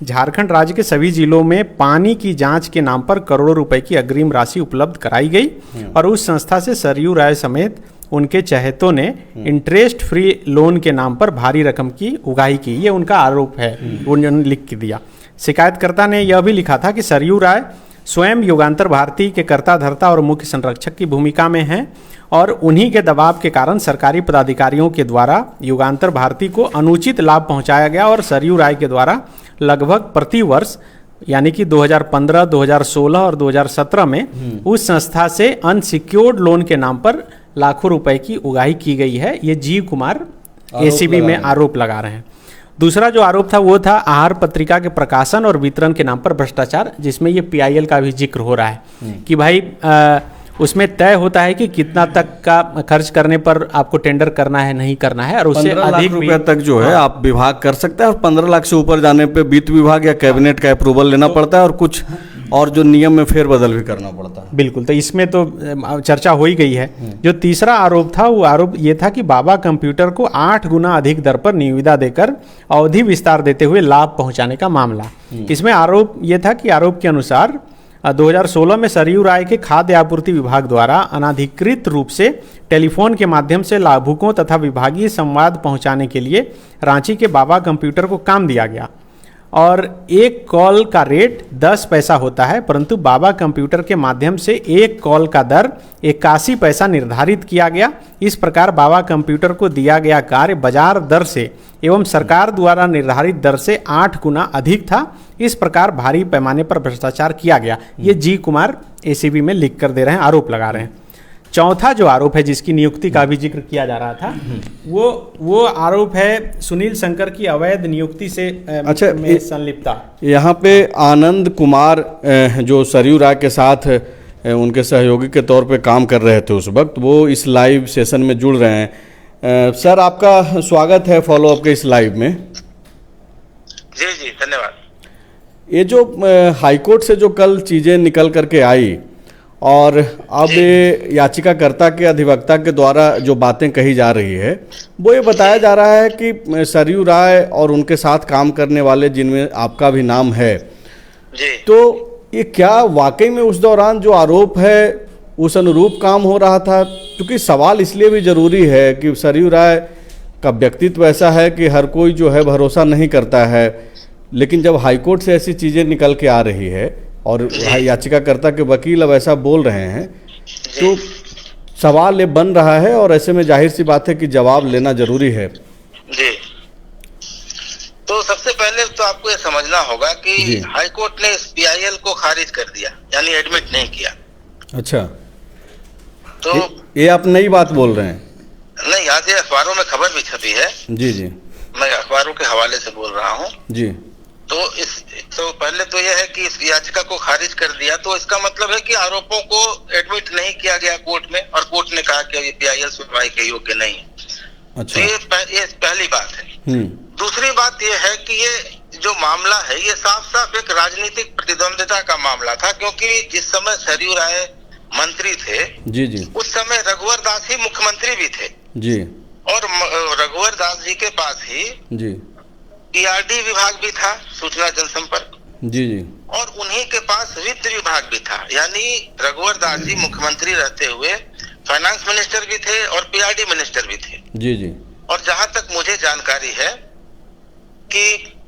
झारखंड राज्य के सभी जिलों में पानी की जांच के नाम पर करोड़ों रुपए की अग्रिम राशि उपलब्ध कराई गई, और उस संस्था से सरयू राय समेत उनके चहेतों ने इंटरेस्ट फ्री लोन के नाम पर भारी रकम की उगाही की। ये उनका आरोप है, उन्होंने लिख के दिया। शिकायतकर्ता ने यह भी लिखा था कि सरयू राय स्वयं युगांतर भारती के कर्ता धर्ता और मुख्य संरक्षक की भूमिका में हैं, और उन्हीं के दबाव के कारण सरकारी पदाधिकारियों के द्वारा युगांतर भारती को अनुचित लाभ पहुंचाया गया, और सरयू राय के द्वारा लगभग प्रति वर्ष यानी कि 2015, 2016 और 2017 में उस संस्था से अनसिक्योर्ड लोन के नाम पर लाखों रुपए की उगाही की गई है। ये जी कुमार एसीबी में आरोप लगा रहे हैं। दूसरा जो आरोप था वो था आहार पत्रिका के प्रकाशन और वितरण के नाम पर भ्रष्टाचार, जिसमें ये पीआईएल का भी जिक्र हो रहा है कि भाई उसमें तय होता है कि कितना तक का खर्च करने पर आपको टेंडर करना है, नहीं करना है, और उससे अधिक रुपया तक जो है आप विभाग कर सकते हैं, और 15 लाख से ऊपर जाने पे वित्त विभाग या कैबिनेट का अप्रूवल लेना पड़ता है, और कुछ और जो नियम में फेरबदल भी करना पड़ता है। बिल्कुल, तो इसमें तो चर्चा हो ही गई है। जो तीसरा आरोप था वो आरोप ये था कि बाबा कंप्यूटर को 8 गुना अधिक दर पर निविदा देकर अवधि विस्तार देते हुए लाभ पहुंचाने का मामला। इसमें आरोप ये था कि आरोप के अनुसार 2016 में सरयू राय के खाद्य आपूर्ति विभाग द्वारा अनाधिकृत रूप से टेलीफोन के माध्यम से लाभुकों तथा विभागीय संवाद पहुंचाने के लिए रांची के बाबा कंप्यूटर को काम दिया गया, और एक कॉल का रेट 10 पैसा होता है, परंतु बाबा कंप्यूटर के माध्यम से एक कॉल का दर 81 पैसा निर्धारित किया गया। इस प्रकार बाबा कंप्यूटर को दिया गया कार्य बाजार दर से एवं सरकार द्वारा निर्धारित दर से 8 गुना अधिक था। इस प्रकार भारी पैमाने पर भ्रष्टाचार किया गया। ये जी कुमार एसीबी में लिख कर दे रहे हैं, आरोप लगा रहे हैं। चौथा जो आरोप है, जिसकी नियुक्ति का भी जिक्र किया जा रहा था, वो आरोप है सुनील शंकर की अवैध नियुक्ति से में संलिप्तता। यहाँ पे आनंद कुमार जो सरयू राय के साथ उनके सहयोगी के तौर पे काम कर रहे थे उस वक्त, वो इस लाइव सेशन में जुड़ रहे हैं। सर, आपका स्वागत है फॉलोअप के इस लाइव में। जी जी, धन्यवाद। ये जो हाईकोर्ट से जो कल चीज़ें निकल करके आई, और अब याचिकाकर्ता के अधिवक्ता के द्वारा जो बातें कही जा रही है, वो ये बताया जा रहा है कि सरयू राय और उनके साथ काम करने वाले, जिनमें आपका भी नाम है जी, तो ये क्या वाकई में उस दौरान जो आरोप है उस अनुरूप काम हो रहा था? क्योंकि सवाल इसलिए भी ज़रूरी है कि सरयू राय का व्यक्तित्व ऐसा है कि हर कोई जो है भरोसा नहीं करता है, लेकिन जब हाईकोर्ट से ऐसी चीज़ें निकल के आ रही है और याचिकाकर्ता के वकील अब ऐसा बोल रहे हैं, तो सवाल ये बन रहा है और ऐसे में जाहिर सी बात है कि जवाब लेना जरूरी है। जी, तो सबसे पहले तो आपको ये समझना होगा कि हाई कोर्ट ने इस पीआईएल को खारिज कर दिया, यानी एडमिट नहीं किया। अच्छा, तो ये आप नई बात बोल रहे हैं? नहीं, आज ये अखबारों में खबर भी छपी है। जी जी, मैं अखबारों के हवाले से बोल रहा हूँ। जी, तो पहले तो यह है कि इस याचिका को खारिज कर दिया, तो इसका मतलब है कि आरोपों को एडमिट नहीं किया गया कोर्ट में, और कोर्ट ने कहा कि ये पीआईएल सुनवाई के योग्य नहीं है। अच्छा, तो ये पहली बात है। दूसरी बात यह है कि ये जो मामला है ये साफ साफ एक राजनीतिक प्रतिद्वंदिता का मामला था, क्योंकि जिस समय सरयू राय मंत्री थे, जी जी, उस समय रघुवर दास ही मुख्यमंत्री भी थे जी, और रघुवर दास जी के पास ही जी, पीआरडी विभाग भी था, सूचना जनसंपर्क, जी जी, और उन्हीं के पास वित्त विभाग भी था। यानी रघुवर दास जी मुख्यमंत्री रहते हुए फाइनेंस मिनिस्टर भी थे और पीआरडी मिनिस्टर भी थे। जी जी, और जहां तक मुझे जानकारी है कि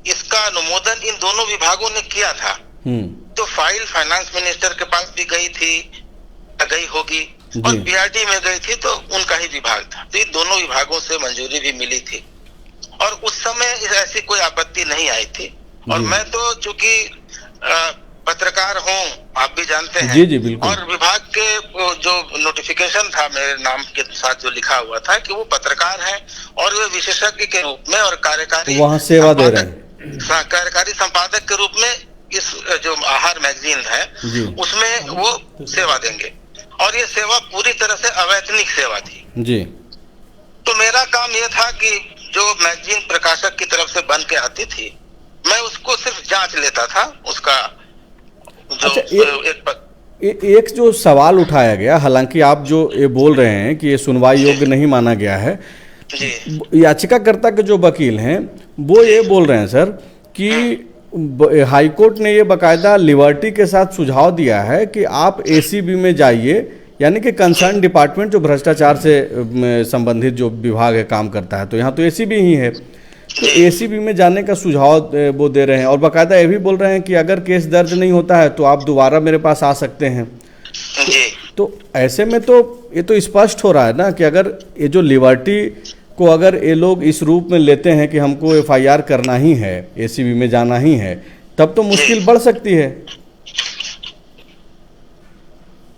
इसका अनुमोदन इन दोनों विभागों ने किया था, तो फाइल फाइनेंस मिनिस्टर के पास भी गई होगी और पीआरडी में गई थी, तो उनका ही विभाग था। तो इन दोनों विभागों से मंजूरी भी मिली थी और उस समय ऐसी कोई आपत्ति नहीं आई थी। और मैं तो चूंकि पत्रकार हूँ, आप भी जानते हैं, जी जी, बिल्कुल, और विभाग के जो नोटिफिकेशन था मेरे नाम के साथ जो लिखा हुआ था कि वो पत्रकार हैं और वे विशेषज्ञ के रूप में और कार्यकारी वहाँ सेवा दे रहे हैं, कार्यकारी संपादक के रूप में इस जो आहार मैगजीन है उसमें वो सेवा देंगे, और ये सेवा पूरी तरह से अवैतनिक सेवा थी जी। तो मेरा काम ये था कि जो मैगजीन प्रकाशक की तरफ से बन के आती थी, मैं उसको सिर्फ जांच लेता था उसका जो अच्छा, एक जो सवाल उठाया गया, हालांकि आप जो ये बोल रहे हैं कि ये सुनवाई योग्य नहीं माना गया है, याचिकाकर्ता के जो वकील हैं वो ये बोल रहे हैं सर कि हाईकोर्ट ने ये बाकायदा लिबर्टी के साथ सुझाव दिया है कि आप एसीबी में जाइए, यानी कि कंसर्न डिपार्टमेंट जो भ्रष्टाचार से संबंधित जो विभाग है काम करता है, तो यहाँ तो एसीबी ही है, तो एसीबी में जाने का सुझाव वो दे रहे हैं। और बाकायदा ये भी बोल रहे हैं कि अगर केस दर्ज नहीं होता है तो आप दोबारा मेरे पास आ सकते हैं। तो ऐसे में तो ये तो स्पष्ट हो रहा है ना कि अगर ये जो लिबर्टी को अगर ये लोग इस रूप में लेते हैं कि हमको एफआईआर करना ही है, एसीबी में जाना ही है, तब तो मुश्किल बढ़ सकती है।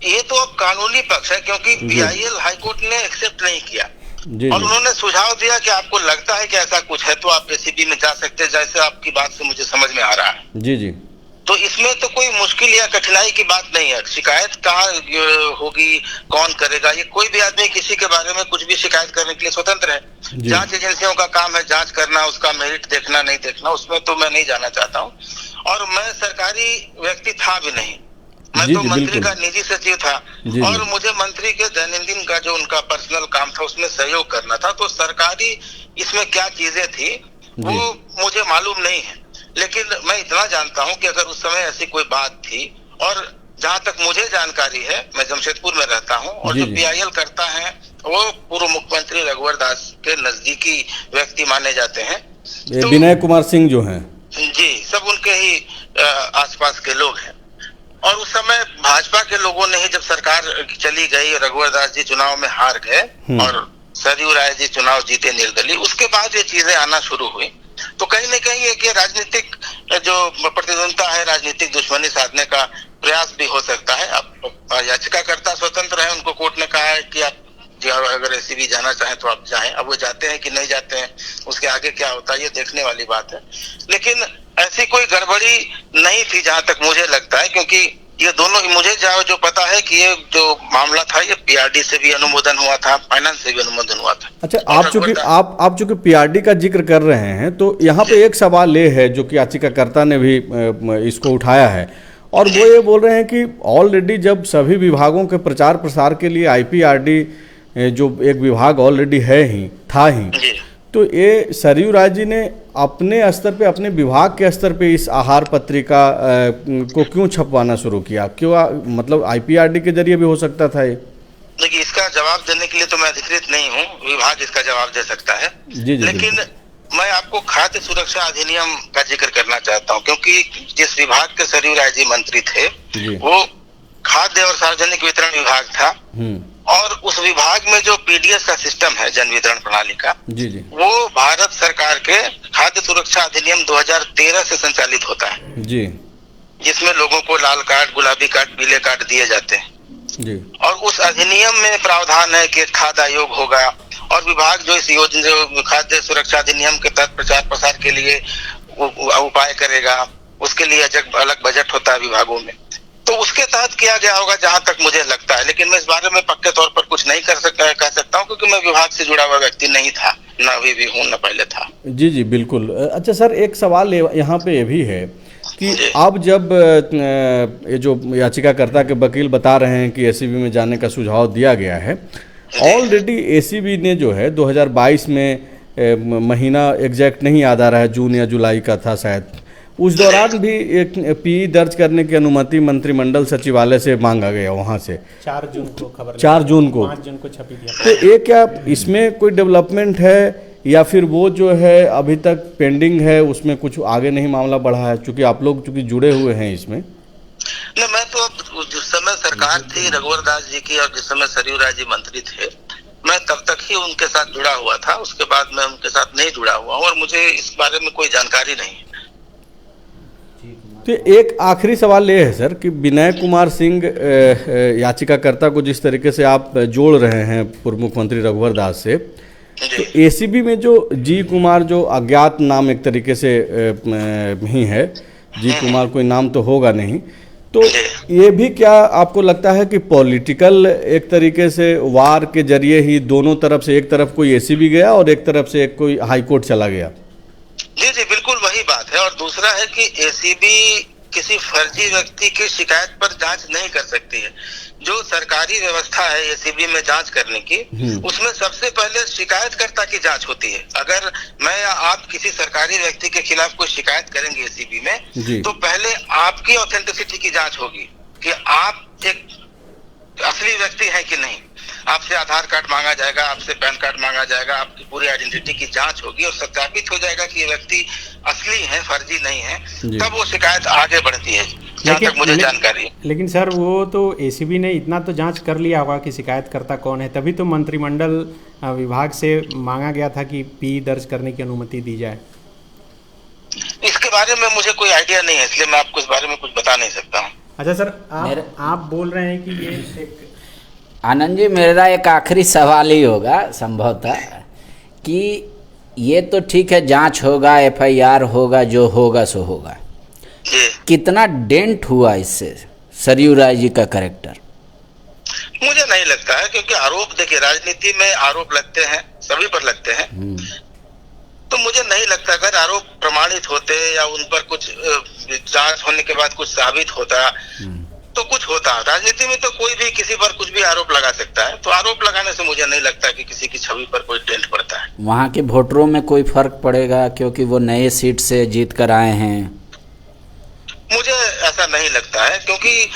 ये तो अब कानूनी पक्ष है, क्योंकि पीआईएल हाईकोर्ट ने एक्सेप्ट नहीं किया और उन्होंने सुझाव दिया कि आपको लगता है कि ऐसा कुछ है तो आप एसीबी में जा सकते हैं, जैसे आपकी बात से मुझे समझ में आ रहा है। जी जी, तो इसमें तो कोई मुश्किल या कठिनाई की बात नहीं है। शिकायत कहाँ होगी, कौन करेगा, ये कोई भी आदमी किसी के बारे में कुछ भी शिकायत करने के लिए स्वतंत्र है। जांच एजेंसियों का काम है जांच करना, उसका मेरिट देखना नहीं देखना, उसमें तो मैं नहीं जाना चाहता हूँ। और मैं सरकारी व्यक्ति था भी नहीं, मैं तो मंत्री का निजी सचिव था और मुझे मंत्री के दैनंदिन का जो उनका पर्सनल काम था उसमें सहयोग करना था। तो सरकारी इसमें क्या चीजें थी वो मुझे मालूम नहीं है, लेकिन मैं इतना जानता हूं कि अगर उस समय ऐसी कोई बात थी, और जहां तक मुझे जानकारी है, मैं जमशेदपुर में रहता हूं और जो पीआईएल करता है वो पूर्व मुख्यमंत्री रघुवर दास के नजदीकी व्यक्ति माने जाते हैं, तो विनय कुमार सिंह जो हैं जी, सब उनके ही आसपास के लोग हैं। और उस समय भाजपा के लोगों ने ही जब सरकार चली गई, रघुवर दास जी चुनाव में हार गए और सरयू राय जी चुनाव जीते निर्दलीय, उसके बाद ये चीजें आना शुरू हुई। तो कहीं न कहीं एक राजनीतिक जो प्रतिद्वंदता है, राजनीतिक दुश्मनी साधने का प्रयास भी हो सकता है। अब याचिकाकर्ता स्वतंत्र है, उनको कोर्ट ने कहा है कि आप अगर एसीबी जाना चाहें तो आप जाएं। अब वो जाते हैं कि नहीं जाते हैं, उसके आगे क्या होता है ये देखने वाली बात है, लेकिन ऐसी कोई गड़बड़ी नहीं थी जहां तक मुझे लगता है, क्योंकि ये दोनों, मुझे जो पता है कि ये जो मामला था ये पीआरडी से भी अनुमोदन हुआ था, फाइनेंस से भी अनुमोदन हुआ था। अच्छा, आप चूंकि पीआरडी का जिक्र कर रहे हैं, तो यहाँ पे एक सवाल ये है जो कि याचिकाकर्ता ने भी इसको उठाया है, और वो ये बोल रहे हैं कि ऑलरेडी जब सभी विभागों के प्रचार प्रसार के लिए आईपीआरडी जो एक विभाग ऑलरेडी था ही, तो ये सरयू राय जी ने अपने स्तर पे, अपने विभाग के स्तर पे इस आहार पत्रिका को क्यों छपवाना शुरू किया? क्यों, मतलब आईपीआरडी के जरिए भी हो सकता था ये? देखिए, इसका जवाब देने के लिए तो मैं अधिकृत नहीं हूँ, विभाग इसका जवाब दे सकता है। लेकिन मैं आपको खाद्य सुरक्षा अधिनियम का जिक्र करना चाहता हूं, क्योंकि जिस विभाग के सरयू राय जी मंत्री थे वो खाद्य और सार्वजनिक वितरण विभाग था, और उस विभाग में जो पीडीएस का सिस्टम है, जन वितरण प्रणाली का, वो भारत सरकार के खाद्य सुरक्षा अधिनियम 2013 से संचालित होता है जी, जिसमें लोगों को लाल कार्ड, गुलाबी कार्ड, पीले कार्ड दिए जाते हैं जी। और उस अधिनियम में प्रावधान है कि खाद्य आयोग होगा, और विभाग जो इस योजना, जो खाद्य सुरक्षा अधिनियम के तहत प्रचार प्रसार के लिए उपाय करेगा, उसके लिए अलग बजट होता है विभागों में, तो उसके तहत किया गया होगा जहां तक मुझे लगता है। लेकिन मैं इस बारे में पक्के तौर पर कुछ नहीं कह सकता हूं, क्योंकि मैं विभाग से जुड़ा हुआ व्यक्ति नहीं था, न अभी भी हूं, न पहले था। जी जी बिल्कुल। अच्छा सर, एक सवाल यहाँ पे ये भी है कि अब जब ये जो याचिकाकर्ता के वकील बता रहे हैं कि एसीबी में जाने का सुझाव दिया गया है, ऑलरेडी एसीबी ने जो है 2022 में महीना एग्जैक्ट नहीं याद आ रहा है, जून या जुलाई का था शायद, उस दौरान भी एक पीई दर्ज करने की अनुमति मंत्रिमंडल सचिवालय से मांगा गया वहां से 4 जून को खबर, 4 जून को 5 जून को छपी थी। तो ये क्या इसमें कोई डेवलपमेंट है, या फिर वो जो है अभी तक पेंडिंग है, उसमें कुछ आगे नहीं मामला बढ़ा है, क्योंकि आप लोग चूंकि जुड़े हुए हैं इसमें? नहीं, मैं तो जिस समय सरकार थी रघुवर दास जी की, और जिस समय सरयू राय जी मंत्री थे, मैं तब तक ही उनके साथ जुड़ा हुआ था, उसके बाद मैं उनके साथ नहीं जुड़ा हुआ हूँ और मुझे इस बारे में कोई जानकारी नहीं है। तो एक आखिरी सवाल ये है सर कि विनय कुमार सिंह याचिकाकर्ता को जिस तरीके से आप जोड़ रहे हैं पूर्व मुख्यमंत्री रघुवर दास से, तो एसीबी में जो जी कुमार, जो अज्ञात नाम एक तरीके से ही है, जी कुमार कोई नाम तो होगा नहीं, तो ये भी क्या आपको लगता है कि पॉलिटिकल एक तरीके से वार के जरिए ही दोनों तरफ से, एक तरफ कोई एसीबी गया और एक तरफ से एक कोई हाईकोर्ट चला गया? जी जी बिल्कुल वही बात है। और दूसरा है कि एसीबी किसी फर्जी व्यक्ति की शिकायत पर जांच नहीं कर सकती है। जो सरकारी व्यवस्था है एसीबी में जांच करने की, उसमें सबसे पहले शिकायतकर्ता की जांच होती है। अगर मैं या आप किसी सरकारी व्यक्ति के खिलाफ कोई शिकायत करेंगे एसीबी में, तो पहले आपकी ऑथेंटिसिटी की जांच होगी कि आप एक असली व्यक्ति हैं कि नहीं। आपसे आधार कार्ड मांगा जाएगा, आपसे पैन कार्ड मांगा जाएगा, आपकी पूरी आइडेंटिटी की जांच होगी और सत्यापित हो जाएगा कि ये व्यक्ति असली है, फर्जी नहीं है, तब वो शिकायत आगे बढ़ती है, जहाँ तक मुझे जानकारी है। लेकिन सर वो तो एसीबी ने इतना तो जांच कर लिया होगा कि शिकायतकर्ता कौन है, तभी तो मंत्रिमंडल विभाग से मांगा गया था कि पी दर्ज करने की अनुमति दी जाए। इसके बारे में मुझे कोई आइडिया नहीं है, इसलिए मैं आपको इस बारे में कुछ बता नहीं सकता हूँ। अच्छा सर, आप बोल रहे हैं कि ये एक... आनंद जी, मेरा एक आखिरी सवाल ही होगा संभवतः कि ये तो ठीक है, जांच होगा, एफआईआर होगा, जो होगा सो होगा, कितना डेंट हुआ इससे सरयू राय जी का कैरेक्टर? मुझे नहीं लगता है, क्योंकि आरोप, देखिए राजनीति में आरोप लगते हैं, सभी पर लगते हैं, तो मुझे नहीं लगता अगर आरोप प्रमाणित होते या उन पर कुछ जांच होने के बाद कुछ साबित होता तो कुछ होता। राजनीति में तो कोई भी किसी पर कुछ भी आरोप लगा सकता है, तो आरोप लगाने से मुझे नहीं लगता कि किसी की छवि पर कोई डेंट पड़ता है। वहाँ के वोटरों में कोई फर्क पड़ेगा क्योंकि वो नए सीट से जीत कर आए हैं? मुझे ऐसा नहीं लगता है, क्योंकि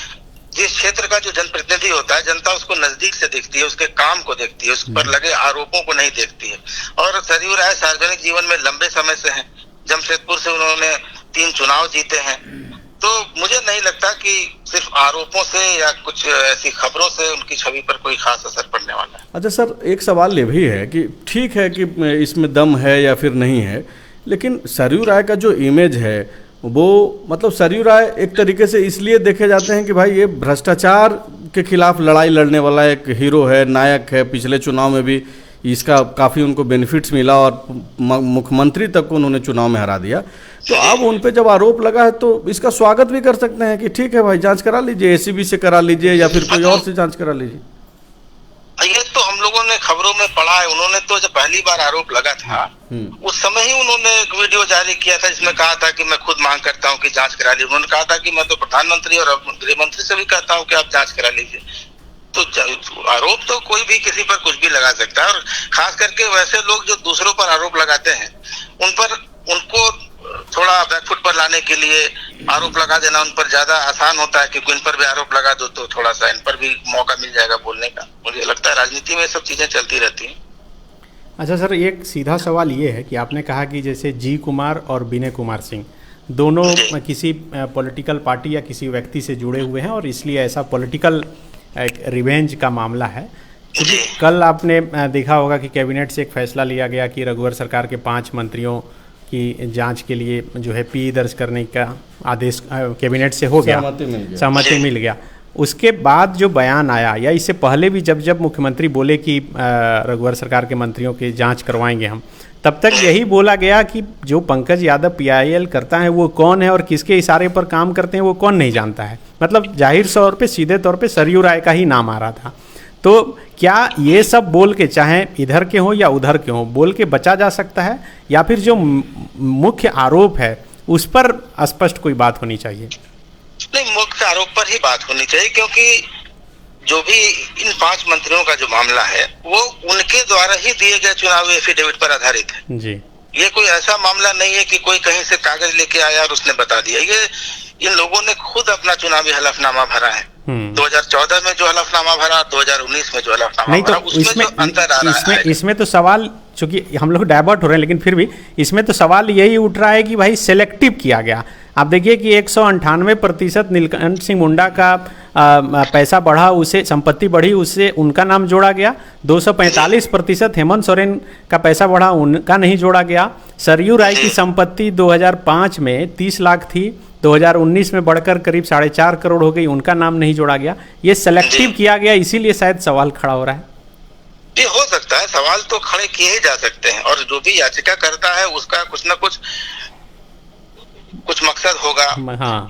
जिस क्षेत्र का जो जनप्रतिनिधि होता है, जनता उसको नजदीक से देखती है, उसके काम को देखती है, उस पर लगे आरोपों को नहीं देखती है। और सरयू राय सार्वजनिक जीवन में लंबे समय से हैं, जमशेदपुर से उन्होंने 3 चुनाव जीते हैं, तो मुझे नहीं लगता कि सिर्फ आरोपों से या कुछ ऐसी खबरों से उनकी छवि पर कोई खास असर पड़ने वाला है। अच्छा सर, एक सवाल ये भी है कि ठीक है कि इसमें दम है या फिर नहीं है, लेकिन सरयू राय का जो इमेज है वो, मतलब सरयू राय एक तरीके से इसलिए देखे जाते हैं कि भाई ये भ्रष्टाचार के खिलाफ लड़ाई लड़ने वाला एक हीरो है, नायक है। पिछले चुनाव में भी इसका काफ़ी उनको बेनिफिट्स मिला और मुख्यमंत्री तक को उन्होंने चुनाव में हरा दिया। तो अब उन पे जब आरोप लगा है तो इसका स्वागत भी कर सकते हैं कि ठीक है भाई, जांच करा लीजिए, एसीबी से करा लीजिए या फिर कोई और से जांच करा लीजिए। ये तो हम लोगों ने खबरों में पढ़ा है। उन्होंने तो जब पहली बार आरोप लगा था उस समय ही उन्होंने एक वीडियो जारी किया था जिसमें कहा था कि मैं खुद मांग करता हूं कि जांच करा लीजिए। उन्होंने कहा था कि मैं तो प्रधानमंत्री और गृह मंत्री से भी कहता हूं कि आप जांच करा लीजिए। तो आरोप तो कोई भी किसी पर कुछ भी लगा सकता है, और खास करके वैसे लोग जो दूसरों पर आरोप लगाते हैं उनको थोड़ा बैकफुट पर लाने के लिए आरोप लगा देना उन पर ज्यादा आसान होता है, क्योंकि इन पर भी आरोप लगा दो तो थोड़ा सा इन पर भी मौका मिल जाएगा बोलने का। मुझे लगता है राजनीति में सब चीजें चलती रहती हैं। अच्छा सर, एक सीधा सवाल ये है कि आपने कहा कि जैसे जी कुमार और विनय कुमार सिंह दोनों किसी पॉलिटिकल पार्टी या किसी व्यक्ति से जुड़े हुए हैं और इसलिए ऐसा पॉलिटिकल एक रिवेंज का मामला है। क्योंकि कल आपने देखा होगा कि कैबिनेट से एक फैसला लिया गया कि रघुवर सरकार के 5 मंत्रियों की जांच के लिए जो है पी दर्ज करने का आदेश कैबिनेट से हो गया, सहमति मिल गया। उसके बाद जो बयान आया या इससे पहले भी जब मुख्यमंत्री बोले कि रघुवर सरकार के मंत्रियों की जांच करवाएंगे हम, तब तक यही बोला गया कि जो पंकज यादव पीआईएल करता है वो कौन है और किसके इशारे पर काम करते हैं वो कौन नहीं जानता है। मतलब जाहिर तौर पे सीधे तौर पे सरयू राय का ही नाम आ रहा था। तो क्या ये सब बोल के, चाहे इधर के हों या उधर के हों, बोल के बचा जा सकता है या फिर जो मुख्य आरोप है उस पर स्पष्ट कोई बात होनी चाहिए? नहीं, मुख्य आरोप पर ही बात होनी चाहिए, क्योंकि जो भी इन 5 मंत्रियों का जो मामला है वो उनके द्वारा ही दिए गए चुनावी एफिडेविट पर आधारित है जी। ये कोई ऐसा मामला नहीं है कि कोई कहीं से कागज लेके आया और उसने बता दिया। ये इन लोगों ने खुद अपना चुनावी हलफनामा भरा है। 2014 में जो हलफनामा भरा, 2019 में जो हलफनामा नहीं, भरा, तो उसमें जो अंतर आ रहा है। इसमें तो सवाल, चूंकि हम लोग डाइवर्ट हो रहे हैं, लेकिन फिर भी इसमें तो सवाल यही उठ रहा है कि भाई सिलेक्टिव किया गया। आप देखिए कि 198% नीलकंठ सिंह मुंडा का पैसा बढ़ा, उसे संपत्ति बढ़ी, उससे उनका नाम जोड़ा गया। 245% हेमंत सोरेन का पैसा बढ़ा, उनका नहीं जोड़ा गया। सरयू राय की संपत्ति 2005 में 30 लाख थी, 2019 में बढ़कर करीब 4.5 करोड़ हो गई, उनका नाम नहीं जोड़ा गया। ये सेलेक्टिव किया गया, इसीलिए शायद सवाल खड़ा हो रहा है। ये हो सकता है, सवाल तो खड़े किए ही जा सकते हैं, और जो भी याचिका करता है उसका कुछ ना कुछ मकसद होगा। हाँ।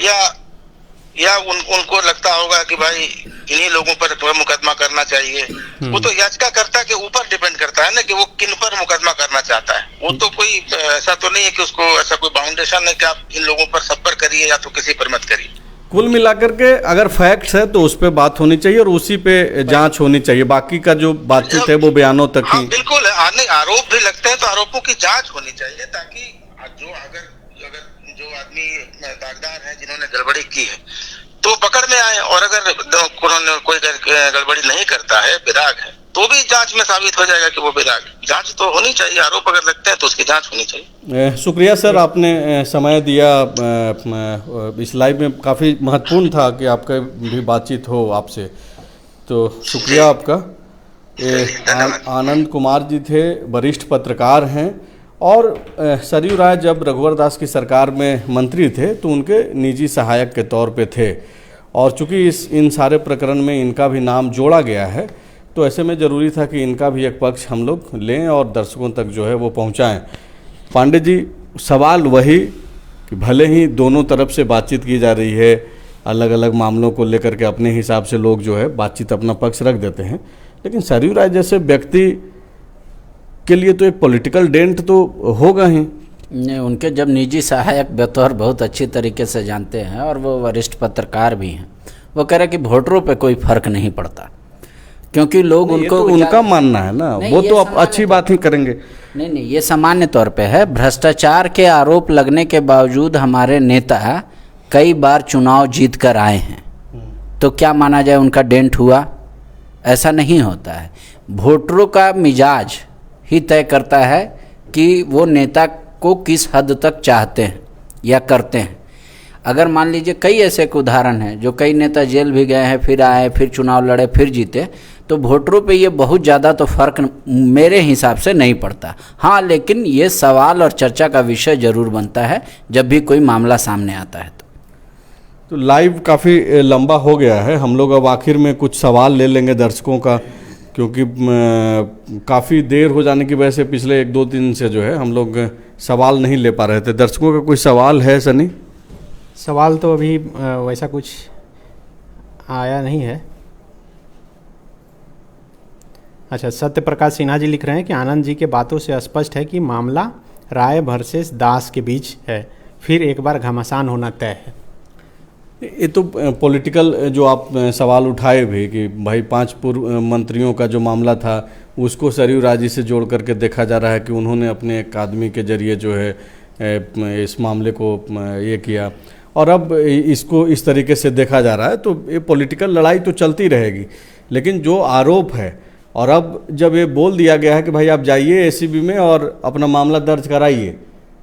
या उनको लगता होगा कि भाई इन्हीं लोगों पर मुकदमा करना चाहिए। वो तो याचिकाकर्ता के ऊपर डिपेंड करता है ना कि वो किन पर मुकदमा करना चाहता है। वो तो कोई ऐसा तो नहीं है कि उसको ऐसा कोई बाउंडेशन है कि आप इन लोगों पर सब पर करिए या तो किसी पर मत करिए। कुल मिलाकर के अगर फैक्ट्स है तो उस पर बात होनी चाहिए और उसी पे जांच होनी चाहिए। बाकी का जो बातचीत है वो बयानों तक ही। बिल्कुल, आरोप भी लगते हैं तो आरोपों की जांच होनी चाहिए, ताकि जो अगर जो आदमी दागदार है जिन्होंने गड़बड़ी की है तो पकड़ में आए, और अगर उन्होंने कोई गड़बड़ी नहीं करता है, विराग है, तो भी जांच में साबित हो जाएगा कि वो विराग है। जांच तो होनी चाहिए, आरोप अगर लगते हैं तो उसकी जांच होनी चाहिए। शुक्रिया सर, आपने समय दिया। इस लाइव में काफ़ी महत्वपूर्ण था कि आपका भी बातचीत हो आपसे, तो शुक्रिया आपका। आनंद कुमार जी थे, वरिष्ठ पत्रकार हैं, और सरयू राय जब रघुवर दास की सरकार में मंत्री थे तो उनके निजी सहायक के तौर पे थे, और चूंकि इन सारे प्रकरण में इनका भी नाम जोड़ा गया है तो ऐसे में ज़रूरी था कि इनका भी एक पक्ष हम लोग लें और दर्शकों तक जो है वो पहुंचाएं। पांडे जी, सवाल वही कि भले ही दोनों तरफ से बातचीत की जा रही है, अलग अलग मामलों को लेकर के अपने हिसाब से लोग जो है बातचीत अपना पक्ष रख देते हैं, लेकिन सरयू राय जैसे व्यक्ति के लिए तो एक पॉलिटिकल डेंट तो होगा ही। नहीं, उनके जब निजी सहायक बतौर बहुत अच्छी तरीके से जानते हैं और वो वरिष्ठ पत्रकार भी हैं, वो कह रहे कि वोटरों पे कोई फर्क नहीं पड़ता, क्योंकि लोग उनको तो उनका मानना है ना, वो तो आप अच्छी बात ही करेंगे। नहीं, ये सामान्य तौर पे है। भ्रष्टाचार के आरोप लगने के बावजूद हमारे नेता कई बार चुनाव जीत कर आए हैं, तो क्या माना जाए उनका डेंट हुआ? ऐसा नहीं होता है। वोटरों का मिजाज ही तय करता है कि वो नेता को किस हद तक चाहते हैं या करते हैं। अगर मान लीजिए कई ऐसे उदाहरण हैं जो कई नेता जेल भी गए हैं, फिर आए, फिर चुनाव लड़े, फिर जीते, तो वोटरों पे ये बहुत ज़्यादा तो फर्क मेरे हिसाब से नहीं पड़ता। हाँ, लेकिन ये सवाल और चर्चा का विषय जरूर बनता है जब भी कोई मामला सामने आता है। तो लाइव काफ़ी लंबा हो गया है, हम लोग अब आखिर में कुछ सवाल ले लेंगे दर्शकों का, क्योंकि काफ़ी देर हो जाने की वजह से पिछले 1-2 दिन से जो है हम लोग सवाल नहीं ले पा रहे थे। दर्शकों का कोई सवाल है सनी? सवाल तो अभी वैसा कुछ आया नहीं है। अच्छा, सत्य प्रकाश सिन्हा जी लिख रहे हैं कि आनंद जी के बातों से स्पष्ट है कि मामला राय वर्सेस दास के बीच है, फिर एक बार घमासान होना तय है। ये तो पॉलिटिकल जो आप सवाल उठाए भी कि भाई 5 पूर्व मंत्रियों का जो मामला था उसको सरयू राय जी से जोड़ करके देखा जा रहा है कि उन्होंने अपने एक आदमी के जरिए जो है इस मामले को ये किया, और अब इसको इस तरीके से देखा जा रहा है। तो ये पॉलिटिकल लड़ाई तो चलती रहेगी, लेकिन जो आरोप है और अब जब ये बोल दिया गया है कि भाई आप जाइए एसीबी में और अपना मामला दर्ज कराइए,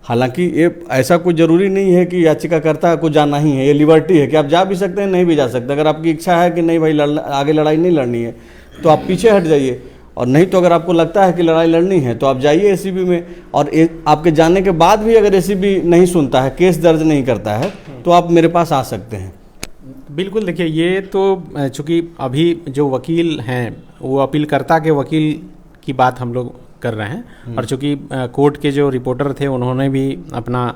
हालांकि ये ऐसा कोई ज़रूरी नहीं है कि याचिकाकर्ता को जाना ही है, ये लिबर्टी है कि आप जा भी सकते हैं, नहीं भी जा सकते। अगर आपकी इच्छा है कि नहीं भाई आगे लड़ाई नहीं लड़नी है तो आप पीछे हट जाइए, और नहीं तो अगर आपको लगता है कि लड़ाई लड़नी है तो आप जाइए एसीबी में। और आपके जाने के बाद भी अगर एसीबी नहीं सुनता है, केस दर्ज नहीं करता है, तो आप मेरे पास आ सकते हैं। बिल्कुल, देखिए ये तो चूँकि अभी जो वकील हैं वो अपीलकर्ता के वकील की बात हम लोग कर रहे हैं, और चूँकि कोर्ट के जो रिपोर्टर थे उन्होंने भी अपना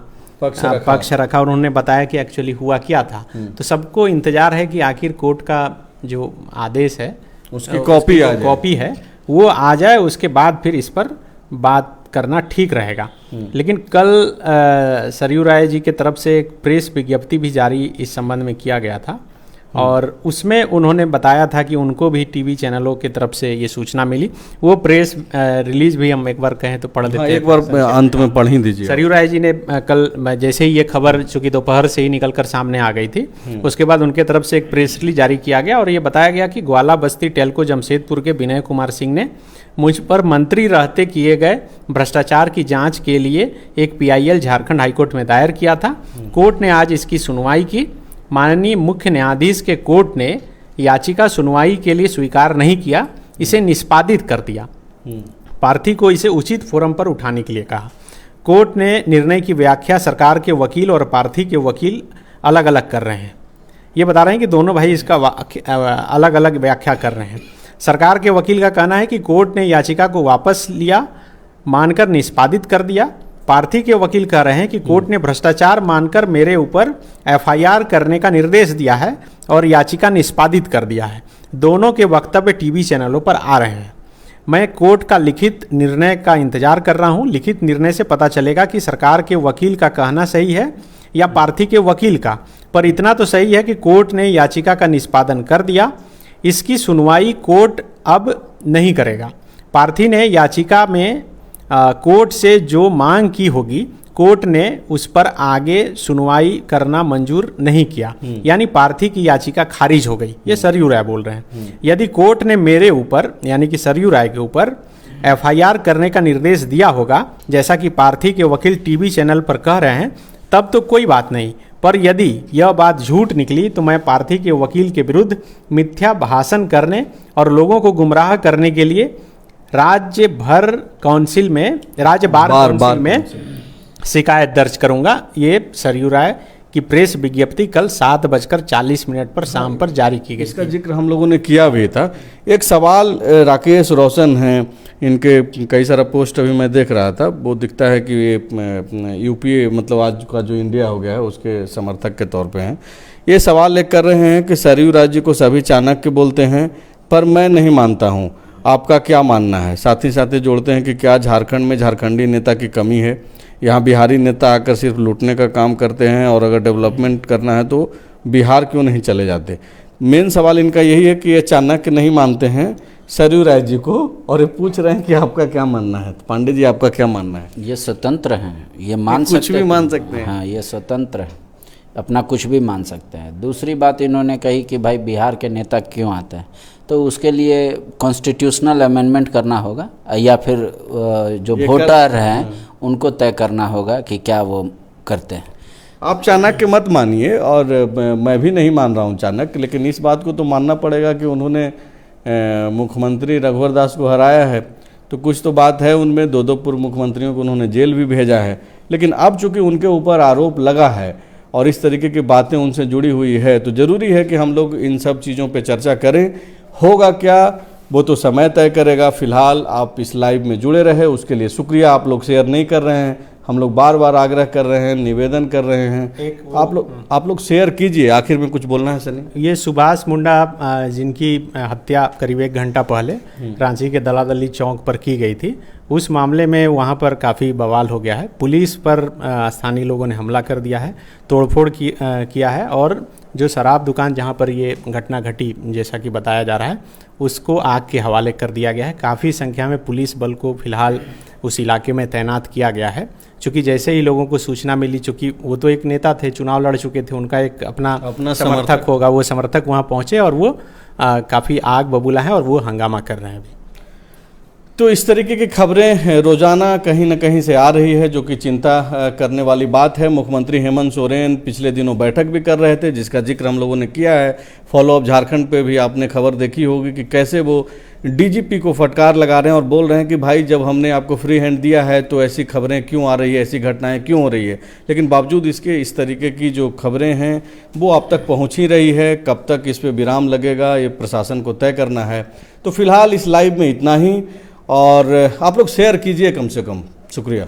पक्ष रखा और उन्होंने बताया कि एक्चुअली हुआ क्या था। तो सबको इंतज़ार है कि आखिर कोर्ट का जो आदेश है उसकी कॉपी है वो आ जाए, उसके बाद फिर इस पर बात करना ठीक रहेगा। लेकिन कल सरयू राय जी के तरफ से एक प्रेस विज्ञप्ति भी जारी इस संबंध में किया गया था, और उसमें उन्होंने बताया था कि उनको भी टीवी चैनलों की तरफ से ये सूचना मिली। वो प्रेस रिलीज भी हम एक बार कहें तो पढ़ देते हैं, एक बार अंत में पढ़ ही दीजिए। सरयू राय जी ने कल जैसे ही ये खबर चूँकि दोपहर से ही निकलकर सामने आ गई थी, उसके बाद उनके तरफ से एक प्रेस रिलीज जारी किया गया और ये बताया गया कि ग्वाला बस्ती टेल्को जमशेदपुर के विनय कुमार सिंह ने मुझ पर मंत्री रहते किए गए भ्रष्टाचार की जांच के लिए एक पीआईएल झारखंड हाईकोर्ट में दायर किया था। कोर्ट ने आज इसकी सुनवाई की। माननीय मुख्य न्यायाधीश के कोर्ट ने याचिका सुनवाई के लिए स्वीकार नहीं किया, इसे निष्पादित कर दिया। प्रार्थी को इसे उचित फोरम पर उठाने के लिए कहा। कोर्ट ने निर्णय की व्याख्या सरकार के वकील और प्रार्थी के वकील अलग अलग कर रहे हैं। ये बता रहे हैं कि दोनों भाई इसका अलग अलग व्याख्या कर रहे हैं। सरकार के वकील का कहना है कि कोर्ट ने याचिका को वापस लिया, मानकर निष्पादित कर दिया। प्रार्थी के वकील कह रहे हैं कि कोर्ट ने भ्रष्टाचार मानकर मेरे ऊपर एफआईआर करने का निर्देश दिया है और याचिका निष्पादित कर दिया है। दोनों के वक्तव्य टीवी चैनलों पर आ रहे हैं। मैं कोर्ट का लिखित निर्णय का इंतजार कर रहा हूं। लिखित निर्णय से पता चलेगा कि सरकार के वकील का कहना सही है या प्रार्थी के वकील का। पर इतना तो सही है कि कोर्ट ने याचिका का निष्पादन कर दिया। इसकी सुनवाई कोर्ट अब नहीं करेगा। प्रार्थी ने याचिका में कोर्ट से जो मांग की होगी, कोर्ट ने उस पर आगे सुनवाई करना मंजूर नहीं किया, यानी प्रार्थी की याचिका खारिज हो गई। ये सरयू राय बोल रहे हैं। यदि कोर्ट ने मेरे ऊपर यानी कि सरयू राय के ऊपर एफआईआर करने का निर्देश दिया होगा, जैसा कि प्रार्थी के वकील टीवी चैनल पर कह रहे हैं, तब तो कोई बात नहीं। पर यदि यह बात झूठ निकली तो मैं प्रार्थी के वकील के विरुद्ध मिथ्या भाषण करने और लोगों को गुमराह करने के लिए राज्य बार काउंसिल में शिकायत दर्ज करूंगा। ये सरयू राय की प्रेस विज्ञप्ति कल 7:40 पर शाम पर जारी की गई। इसका जिक्र हम लोगों ने किया भी था। एक सवाल राकेश रोशन हैं, इनके कई सारा पोस्ट अभी मैं देख रहा था, वो दिखता है कि ये यूपीए मतलब आज का जो इंडिया हो गया है उसके समर्थक के तौर पे हैं। ये सवाल एक कर रहे हैं कि सरयू राय जी को सभी चाणक्य बोलते हैं, पर मैं नहीं मानता हूँ, आपका क्या मानना है? साथ ही साथ जोड़ते हैं कि क्या झारखंड में झारखंडी नेता की कमी है? यहाँ बिहारी नेता आकर सिर्फ लूटने का काम करते हैं, और अगर डेवलपमेंट करना है तो बिहार क्यों नहीं चले जाते? मेन सवाल इनका यही है कि ये चाणक्य नहीं मानते हैं सरयू राय जी को, और ये पूछ रहे हैं कि आपका क्या मानना है। तो पांडे जी, आपका क्या मानना है? ये स्वतंत्र हैं, ये मान कुछ भी मान सकते हैं। हाँ, ये स्वतंत्र है, अपना कुछ भी मान सकते हैं। दूसरी बात इन्होंने कही कि भाई बिहार के नेता क्यों आते हैं, तो उसके लिए कॉन्स्टिट्यूशनल अमेंडमेंट करना होगा, या फिर जो वोटर हैं उनको तय करना होगा कि क्या वो करते हैं। आप चाणक्य मत मानिए, और मैं भी नहीं मान रहा हूँ चाणक्य, लेकिन इस बात को तो मानना पड़ेगा कि उन्होंने मुख्यमंत्री रघुवर दास को हराया है, तो कुछ तो बात है उनमें। दो पूर्व मुख्यमंत्रियों को उन्होंने जेल भी भेजा है। लेकिन अब चूंकि उनके ऊपर आरोप लगा है और इस तरीके की बातें उनसे जुड़ी हुई है, तो ज़रूरी है कि हम लोग इन सब चीज़ों पे चर्चा करें। होगा क्या वो तो समय तय करेगा। फिलहाल आप इस लाइव में जुड़े रहे, उसके लिए शुक्रिया। आप लोग शेयर नहीं कर रहे हैं, हम लोग बार बार आग्रह कर रहे हैं, निवेदन कर रहे हैं। आप लोग शेयर कीजिए। आखिर में कुछ बोलना है सनी? ये सुभाष मुंडा जिनकी हत्या करीब 1 घंटा पहले रांची के दलादली चौक पर की गई थी, उस मामले में वहाँ पर काफ़ी बवाल हो गया है। पुलिस पर स्थानीय लोगों ने हमला कर दिया है, तोड़फोड़ किया है, और जो शराब दुकान जहाँ पर ये घटना घटी जैसा कि बताया जा रहा है, उसको आग के हवाले कर दिया गया है। काफ़ी संख्या में पुलिस बल को फिलहाल उस इलाके में तैनात किया गया है। चूँकि जैसे ही लोगों को सूचना मिली, चूँकि वो तो एक नेता थे, चुनाव लड़ चुके थे, उनका एक अपना समर्थक होगा, वो समर्थक वहाँ पहुँचे और वो काफ़ी आग बबूला है और वो हंगामा कर रहे हैं अभी। तो इस तरीके की खबरें रोजाना कहीं न कहीं से आ रही है, जो कि चिंता करने वाली बात है। मुख्यमंत्री हेमंत सोरेन पिछले दिनों बैठक भी कर रहे थे, जिसका जिक्र हम लोगों ने किया है। फॉलोअप झारखंड पे भी आपने खबर देखी होगी कि कैसे वो डीजीपी को फटकार लगा रहे हैं और बोल रहे हैं कि भाई जब हमने आपको फ्री हैंड दिया है तो ऐसी खबरें क्यों आ रही है, ऐसी घटनाएं क्यों हो रही है। लेकिन बावजूद इसके इस तरीके की जो खबरें हैं वो आप तक पहुंच ही रही है। कब तक इस पे विराम लगेगा ये प्रशासन को तय करना है। तो फिलहाल इस लाइव में इतना ही, और आप लोग शेयर कीजिए कम से कम। शुक्रिया।